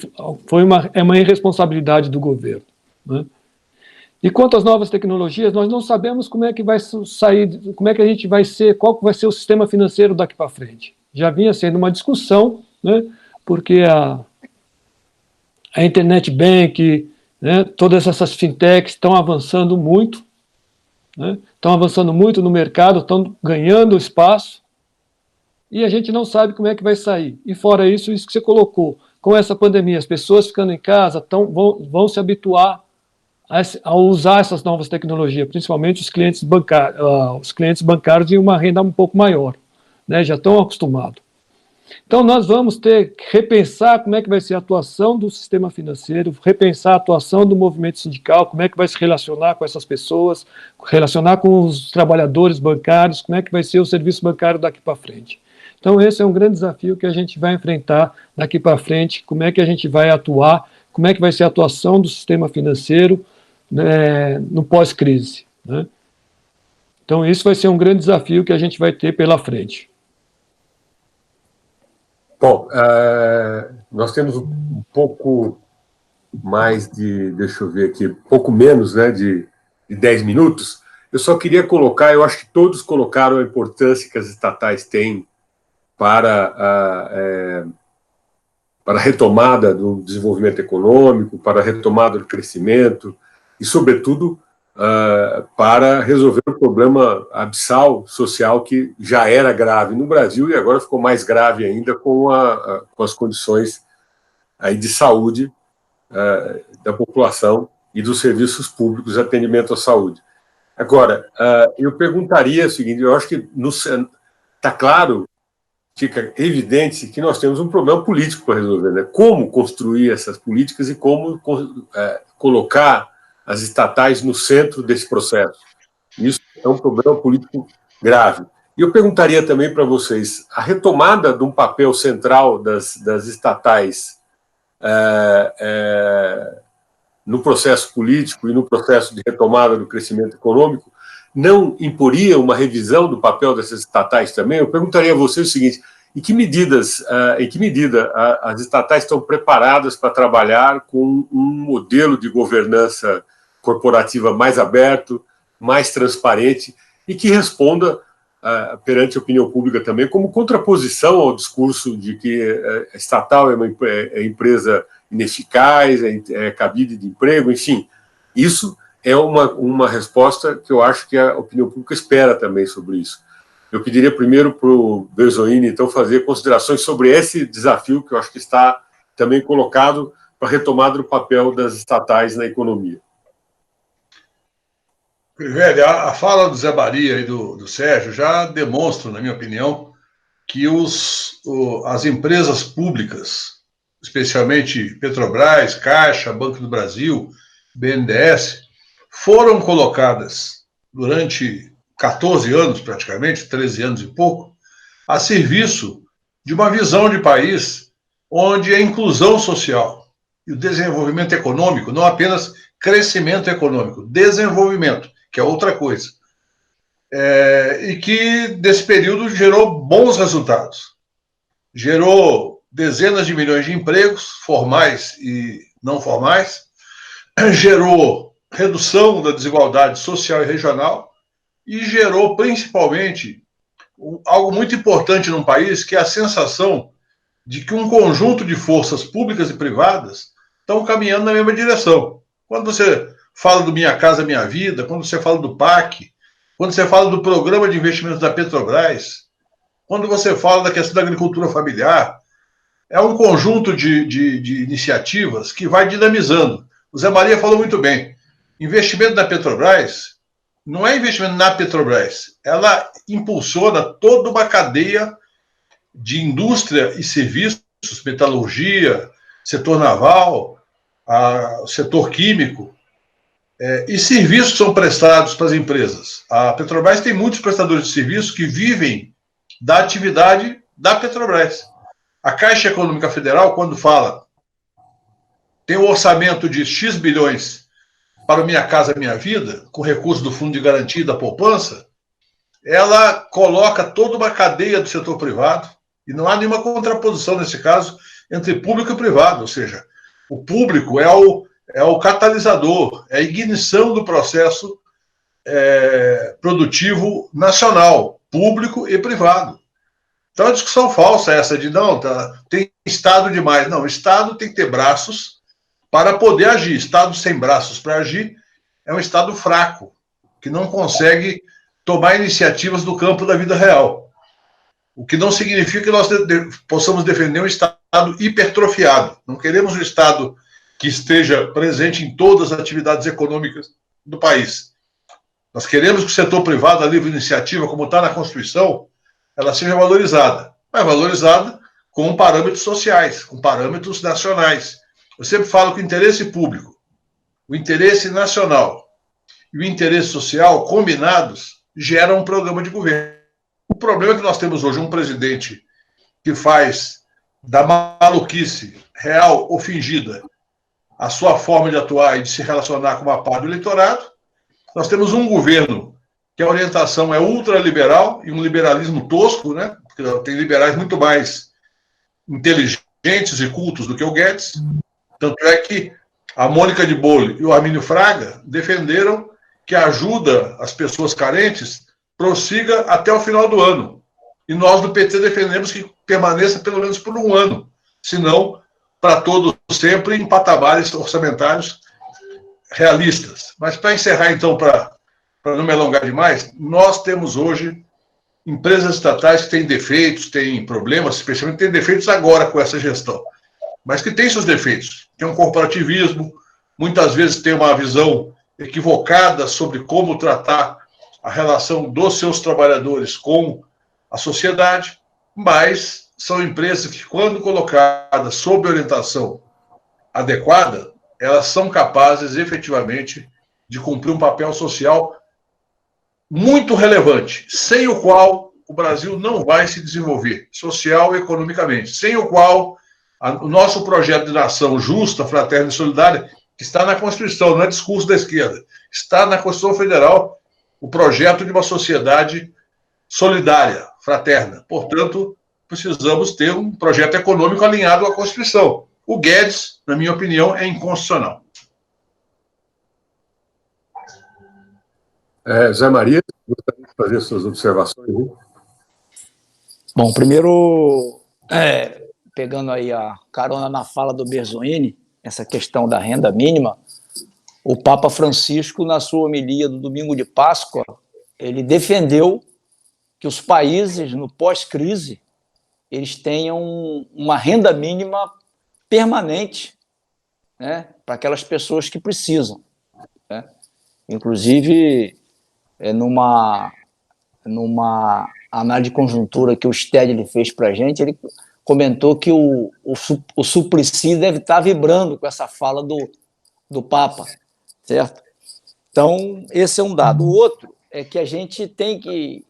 é uma irresponsabilidade do governo, né? E quanto às novas tecnologias, nós não sabemos como é que vai sair, como é que a gente vai ser, qual vai ser o sistema financeiro daqui para frente. Já vinha sendo uma discussão, né, porque a Internet Bank, né, todas essas fintechs estão avançando muito, né, estão avançando muito no mercado, estão ganhando espaço, e a gente não sabe como é que vai sair. E fora isso que você colocou, com essa pandemia, as pessoas ficando em casa vão se habituar a usar essas novas tecnologias, principalmente os clientes bancários de uma renda um pouco maior, né, já estão acostumados. Então, nós vamos ter que repensar como é que vai ser a atuação do sistema financeiro, repensar a atuação do movimento sindical, como é que vai se relacionar com essas pessoas, relacionar com os trabalhadores bancários, como é que vai ser o serviço bancário daqui para frente. Então, esse é um grande desafio que a gente vai enfrentar daqui para frente, como é que a gente vai atuar, como é que vai ser a atuação do sistema financeiro, né, no pós-crise, né? Então, isso vai ser um grande desafio que a gente vai ter pela frente. Bom, nós temos um pouco mais deixa eu ver aqui, um pouco menos, né, de 10 minutos. Eu só queria colocar, eu acho que todos colocaram a importância que as estatais têm para a retomada do desenvolvimento econômico, para a retomada do crescimento e, sobretudo, para resolver o problema abissal social que já era grave no Brasil e agora ficou mais grave ainda com as condições aí de saúde da população e dos serviços públicos de atendimento à saúde. Agora, eu perguntaria o seguinte, eu acho que está claro, fica evidente que nós temos um problema político para resolver, né? Como construir essas políticas e como colocar as estatais no centro desse processo. Isso é um problema político grave. E eu perguntaria também para vocês, a retomada de um papel central das estatais no processo político e no processo de retomada do crescimento econômico não imporia uma revisão do papel dessas estatais também? Eu perguntaria a vocês o seguinte, em que medida as estatais estão preparadas para trabalhar com um modelo de governança corporativa mais aberto, mais transparente e que responda perante a opinião pública também como contraposição ao discurso de que a estatal é uma empresa ineficaz, é cabide de emprego, enfim. Isso é uma resposta que eu acho que a opinião pública espera também sobre isso. Eu pediria primeiro para o Berzoini, então, fazer considerações sobre esse desafio que eu acho que está também colocado para a retomada do papel das estatais na economia. Velho, a fala do Zé Maria e do Sérgio já demonstram, na minha opinião, que as empresas públicas, especialmente Petrobras, Caixa, Banco do Brasil, BNDES, foram colocadas durante 14 anos, praticamente, 13 anos e pouco, a serviço de uma visão de país onde a inclusão social e o desenvolvimento econômico, não apenas crescimento econômico, desenvolvimento, que é outra coisa. E que, desse período, gerou bons resultados. Gerou dezenas de milhões de empregos, formais e não formais, gerou redução da desigualdade social e regional e gerou, principalmente, algo muito importante num país, que é a sensação de que um conjunto de forças públicas e privadas estão caminhando na mesma direção. Quando você fala do Minha Casa Minha Vida, quando você fala do PAC, quando você fala do programa de investimentos da Petrobras, quando você fala da questão da agricultura familiar, é um conjunto de iniciativas que vai dinamizando. O Zé Maria falou muito bem. Investimento da Petrobras não é investimento na Petrobras. Ela impulsiona toda uma cadeia de indústria e serviços, metalurgia, setor naval, setor químico, e serviços são prestados para as empresas. A Petrobras tem muitos prestadores de serviços que vivem da atividade da Petrobras. A Caixa Econômica Federal, quando fala, tem um orçamento de X bilhões para o Minha Casa Minha Vida, com recursos do Fundo de Garantia da Poupança, ela coloca toda uma cadeia do setor privado, e não há nenhuma contraposição, nesse caso, entre público e privado, ou seja, o público é o catalisador, é a ignição do processo produtivo nacional, público e privado. Então, é uma discussão falsa essa de, não, tem Estado demais. Não, o Estado tem que ter braços para poder agir. Estado sem braços para agir é um Estado fraco, que não consegue tomar iniciativas do campo da vida real. O que não significa que nós possamos defender um Estado hipertrofiado. Não queremos um Estado que esteja presente em todas as atividades econômicas do país. Nós queremos que o setor privado, a livre iniciativa, como está na Constituição, ela seja valorizada. Mas valorizada com parâmetros sociais, com parâmetros nacionais. Eu sempre falo que o interesse público, o interesse nacional e o interesse social, combinados, geram um programa de governo. O problema é que nós temos hoje um presidente que faz da maluquice real ou fingida a sua forma de atuar e de se relacionar com uma parte do eleitorado. Nós temos um governo que a orientação é ultraliberal e um liberalismo tosco, né? Porque tem liberais muito mais inteligentes e cultos do que o Guedes. Tanto é que a Mônica de Bolle e o Armínio Fraga defenderam que a ajuda às pessoas carentes prossiga até o final do ano. E nós do PT defendemos que permaneça pelo menos por um ano, senão para todos sempre em patamares orçamentários realistas. Mas para encerrar, então, para não me alongar demais, nós temos hoje empresas estatais que têm defeitos, têm problemas, especialmente têm defeitos agora com essa gestão, mas que têm seus defeitos. Tem um corporativismo, muitas vezes tem uma visão equivocada sobre como tratar a relação dos seus trabalhadores com a sociedade, mas são empresas que, quando colocadas sob orientação adequada, elas são capazes, efetivamente, de cumprir um papel social muito relevante, sem o qual o Brasil não vai se desenvolver, social e economicamente, sem o qual o nosso projeto de nação justa, fraterna e solidária, que está na Constituição, não é discurso da esquerda, está na Constituição Federal, o projeto de uma sociedade solidária, fraterna. Portanto, precisamos ter um projeto econômico alinhado à Constituição. O Guedes, na minha opinião, é inconstitucional. Zé Maria, gostaria de fazer suas observações? Hein? Bom, primeiro, pegando aí a carona na fala do Berzolini, essa questão da renda mínima, o Papa Francisco, na sua homilia do domingo de Páscoa, ele defendeu que os países, no pós-crise, eles tenham uma renda mínima permanente, né, para aquelas pessoas que precisam. Né? Inclusive, numa análise de conjuntura que o Stedley fez para a gente, ele comentou que o Suplicy deve estar vibrando com essa fala do Papa, certo? Então, esse é um dado. O outro é que a gente tem que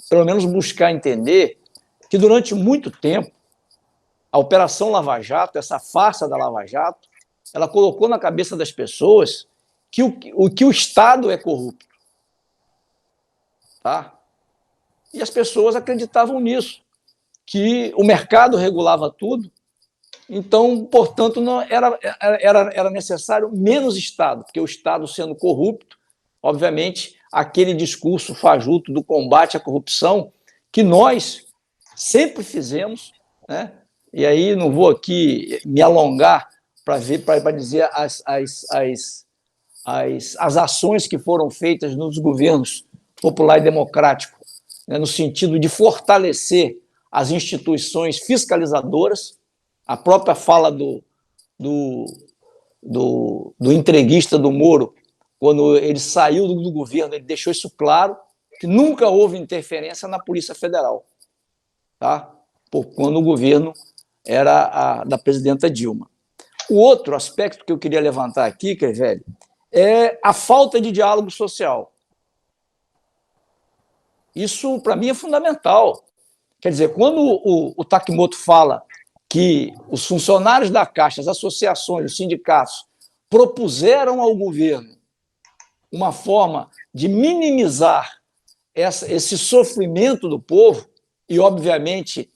pelo menos, buscar entender que, durante muito tempo, a Operação Lava Jato, essa farsa da Lava Jato, ela colocou na cabeça das pessoas que o Estado é corrupto. Tá? E as pessoas acreditavam nisso, que o mercado regulava tudo, então, portanto, não era necessário menos Estado, porque o Estado sendo corrupto, obviamente, aquele discurso fajuto do combate à corrupção, que nós sempre fizemos, né? E aí não vou aqui me alongar para dizer as ações que foram feitas nos governos popular e democrático, né, no sentido de fortalecer as instituições fiscalizadoras. A própria fala do entreguista do Moro, quando ele saiu do governo, ele deixou isso claro, que nunca houve interferência na Polícia Federal, tá? Quando o governo era da presidenta Dilma. O outro aspecto que eu queria levantar aqui, Crivella, é a falta de diálogo social. Isso, para mim, é fundamental. Quer dizer, quando o Takimoto fala que os funcionários da Caixa, as associações, os sindicatos, propuseram ao governo uma forma de minimizar esse sofrimento do povo e, obviamente,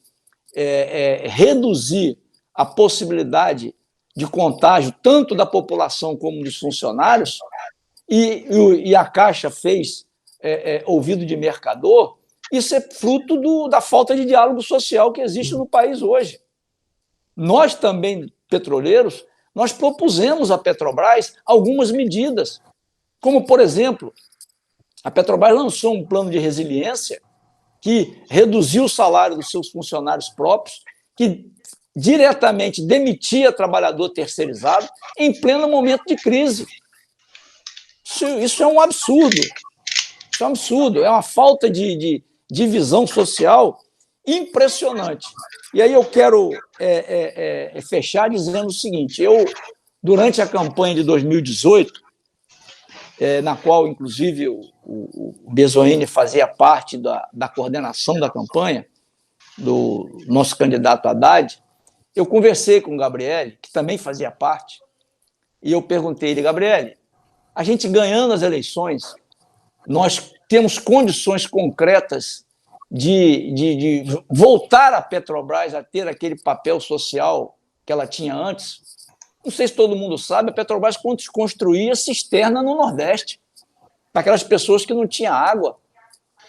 reduzir a possibilidade de contágio tanto da população como dos funcionários, e a Caixa fez ouvido de mercador, isso é fruto da falta de diálogo social que existe no país hoje. Nós também, petroleiros, nós propusemos à Petrobras algumas medidas, como, por exemplo, a Petrobras lançou um plano de resiliência que reduziu o salário dos seus funcionários próprios, que diretamente demitia trabalhador terceirizado em pleno momento de crise. Isso é um absurdo. Isso é um absurdo. É uma falta de visão social impressionante. E aí eu quero fechar dizendo o seguinte: durante a campanha de 2018, na qual, inclusive, o Bezoini fazia parte da coordenação da campanha do nosso candidato Haddad, eu conversei com o Gabriele, que também fazia parte, e eu perguntei a ele: Gabriele, a gente ganhando as eleições, nós temos condições concretas de voltar a Petrobras a ter aquele papel social que ela tinha antes? Não sei se todo mundo sabe, a Petrobras construía cisterna no Nordeste, para aquelas pessoas que não tinham água,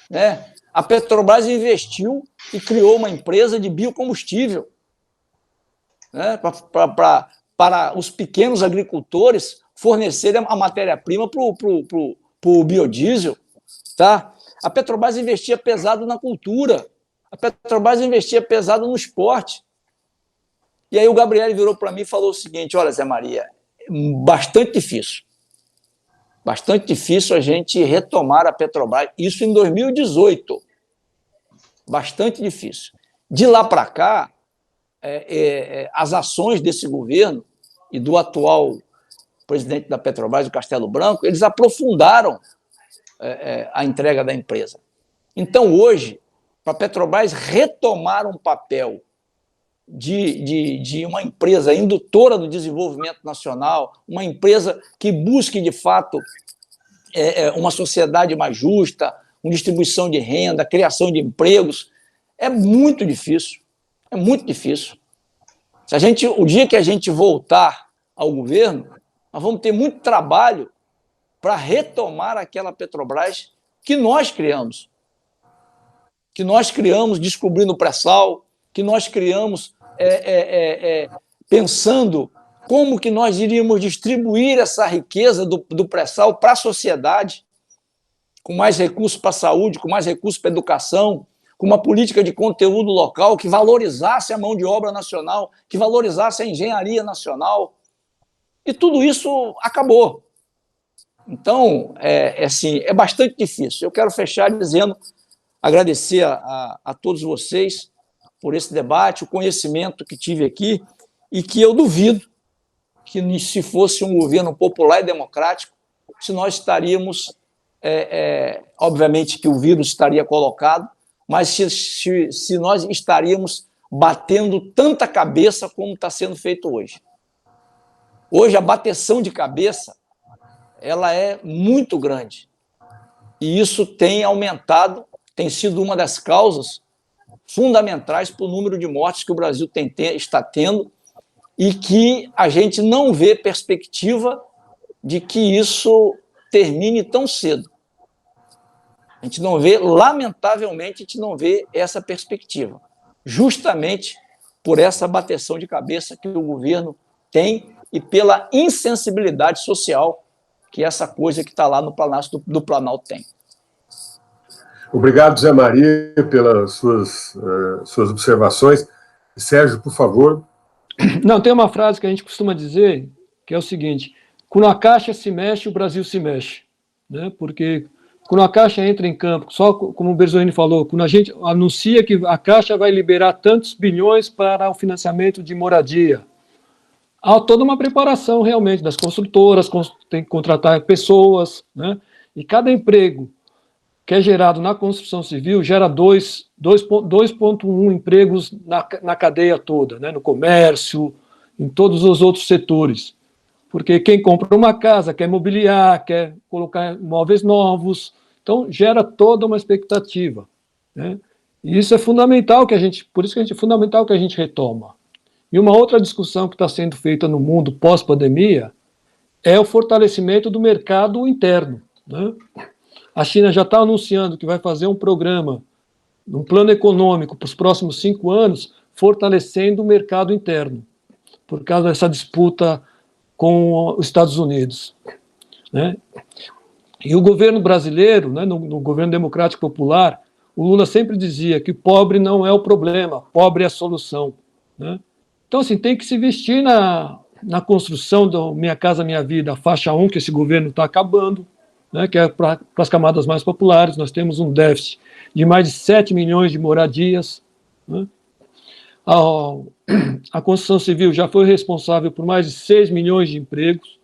né? A Petrobras investiu e criou uma empresa de biocombustível, né? Para os pequenos agricultores fornecerem a matéria-prima para o biodiesel. Tá? A Petrobras investia pesado na cultura, a Petrobras investia pesado no esporte. E aí o Gabriel virou para mim e falou o seguinte: olha, Zé Maria, bastante difícil a gente retomar a Petrobras, isso em 2018, bastante difícil. De lá para cá, as ações desse governo e do atual presidente da Petrobras, o Castelo Branco, eles aprofundaram a entrega da empresa. Então, hoje, para a Petrobras retomar um papel de uma empresa indutora do desenvolvimento nacional, uma empresa que busque, de fato, uma sociedade mais justa, uma distribuição de renda, criação de empregos, é muito difícil. É muito difícil. O dia que a gente voltar ao governo, nós vamos ter muito trabalho para retomar aquela Petrobras que nós criamos. Que nós criamos descobrindo o pré-sal, que nós criamos pensando como que nós iríamos distribuir essa riqueza do pré-sal para a sociedade, com mais recursos para a saúde, com mais recursos para a educação, com uma política de conteúdo local que valorizasse a mão de obra nacional, que valorizasse a engenharia nacional. E tudo isso acabou. Então, é bastante difícil. Eu quero fechar dizendo, agradecer a todos vocês por esse debate, o conhecimento que tive aqui, e que eu duvido que, se fosse um governo popular e democrático, se nós estaríamos, obviamente que o vírus estaria colocado, mas se nós estaríamos batendo tanta cabeça como está sendo feito hoje. Hoje, a bateção de cabeça ela é muito grande. E isso tem aumentado, tem sido uma das causas fundamentais para o número de mortes que o Brasil está tendo e que a gente não vê perspectiva de que isso termine tão cedo. A gente não vê, lamentavelmente, a gente não vê essa perspectiva, justamente por essa bateção de cabeça que o governo tem e pela insensibilidade social que essa coisa que está lá no Palácio do Planalto tem. Obrigado, Zé Maria, pelas suas observações. Sérgio, por favor. Não, tem uma frase que a gente costuma dizer, que é o seguinte: quando a Caixa se mexe, o Brasil se mexe. Né? Porque quando a Caixa entra em campo, só como o Berzolini falou, quando a gente anuncia que a Caixa vai liberar tantos bilhões para o financiamento de moradia, há toda uma preparação realmente das construtoras, tem que contratar pessoas, né? E cada emprego que é gerado na construção civil gera 2,1 empregos na cadeia toda, né? No comércio, em todos os outros setores. Porque quem compra uma casa quer mobiliar, quer colocar móveis novos, então gera toda uma expectativa, né? E isso é fundamental por isso que é fundamental que a gente retoma. E uma outra discussão que está sendo feita no mundo pós-pandemia é o fortalecimento do mercado interno, né? A China já está anunciando que vai fazer um programa, um plano econômico para os próximos 5 anos, fortalecendo o mercado interno, por causa dessa disputa com os Estados Unidos, né? E o governo brasileiro, né, no governo democrático popular, o Lula sempre dizia que pobre não é o problema, pobre é a solução, né? Então, assim, tem que se vestir na construção do Minha Casa Minha Vida, a faixa 1, que esse governo está acabando, né, que é para as camadas mais populares. Nós temos um déficit de mais de 7 milhões de moradias, né? A construção civil já foi responsável por mais de 6 milhões de empregos,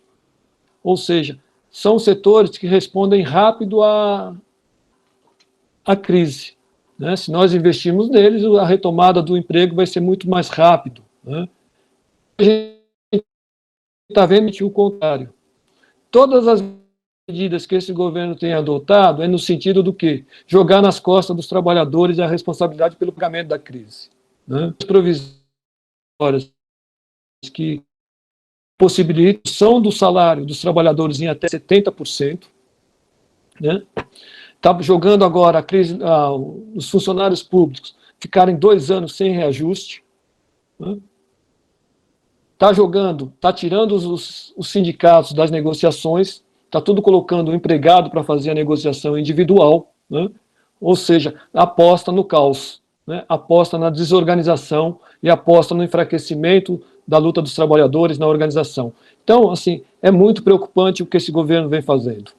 ou seja, são setores que respondem rápido à crise, né? Se nós investirmos neles, a retomada do emprego vai ser muito mais rápido, né? A gente está vendo o contrário. Todas as medidas que esse governo tem adotado é no sentido do quê? Jogar nas costas dos trabalhadores a responsabilidade pelo pagamento da crise, né? As provisórias que possibilitam do salário dos trabalhadores em até 70%, né? Está jogando agora a crise, os funcionários públicos ficarem 2 anos sem reajuste, né? Está tirando os sindicatos das negociações, está tudo colocando o empregado para fazer a negociação individual, né? Ou seja, aposta no caos, né? Aposta na desorganização e aposta no enfraquecimento da luta dos trabalhadores na organização. Então, assim, é muito preocupante o que esse governo vem fazendo.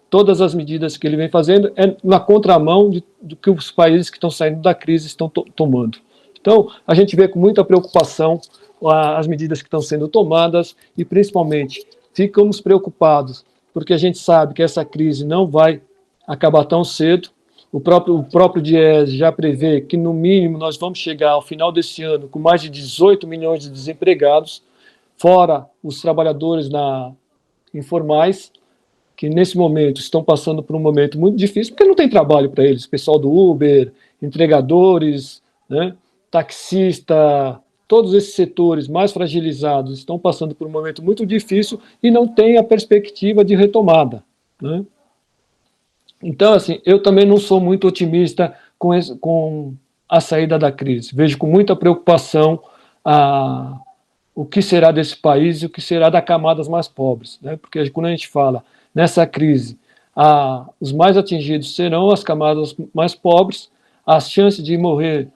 Todas as medidas que ele vem fazendo é na contramão do que os países que estão saindo da crise estão tomando. Então, a gente vê com muita preocupação as medidas que estão sendo tomadas e, principalmente, ficamos preocupados porque a gente sabe que essa crise não vai acabar tão cedo. O próprio Diese já prevê que, no mínimo, nós vamos chegar ao final desse ano com mais de 18 milhões de desempregados, fora os trabalhadores informais, que nesse momento estão passando por um momento muito difícil, porque não tem trabalho para eles, pessoal do Uber, entregadores, né, taxista, todos esses setores mais fragilizados estão passando por um momento muito difícil e não tem a perspectiva de retomada, né? Então, assim, eu também não sou muito otimista com a saída da crise. Vejo com muita preocupação o que será desse país e o que será das camadas mais pobres, né? Porque quando a gente fala nessa crise, os mais atingidos serão as camadas mais pobres, as chances de morrer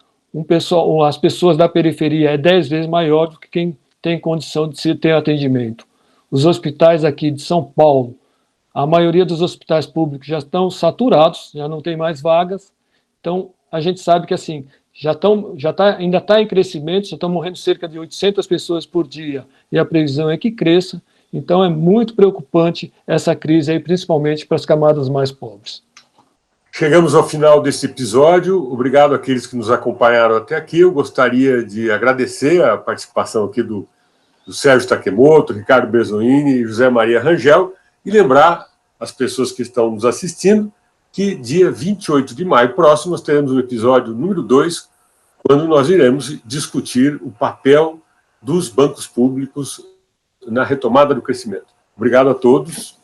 as pessoas da periferia é 10 vezes maior do que quem tem condição de ter atendimento. Os hospitais aqui de São Paulo, a maioria dos hospitais públicos já estão saturados, já não tem mais vagas. Então, a gente sabe que assim, ainda está em crescimento, já estão morrendo cerca de 800 pessoas por dia, e a previsão é que cresça. Então, é muito preocupante essa crise aí, principalmente para as camadas mais pobres. Chegamos ao final desse episódio. Obrigado àqueles que nos acompanharam até aqui. Eu gostaria de agradecer a participação aqui do do Sérgio Takemoto, Ricardo Berzoini e José Maria Rangel, e lembrar as pessoas que estão nos assistindo que dia 28 de maio próximo nós teremos o episódio número 2, quando nós iremos discutir o papel dos bancos públicos na retomada do crescimento. Obrigado a todos.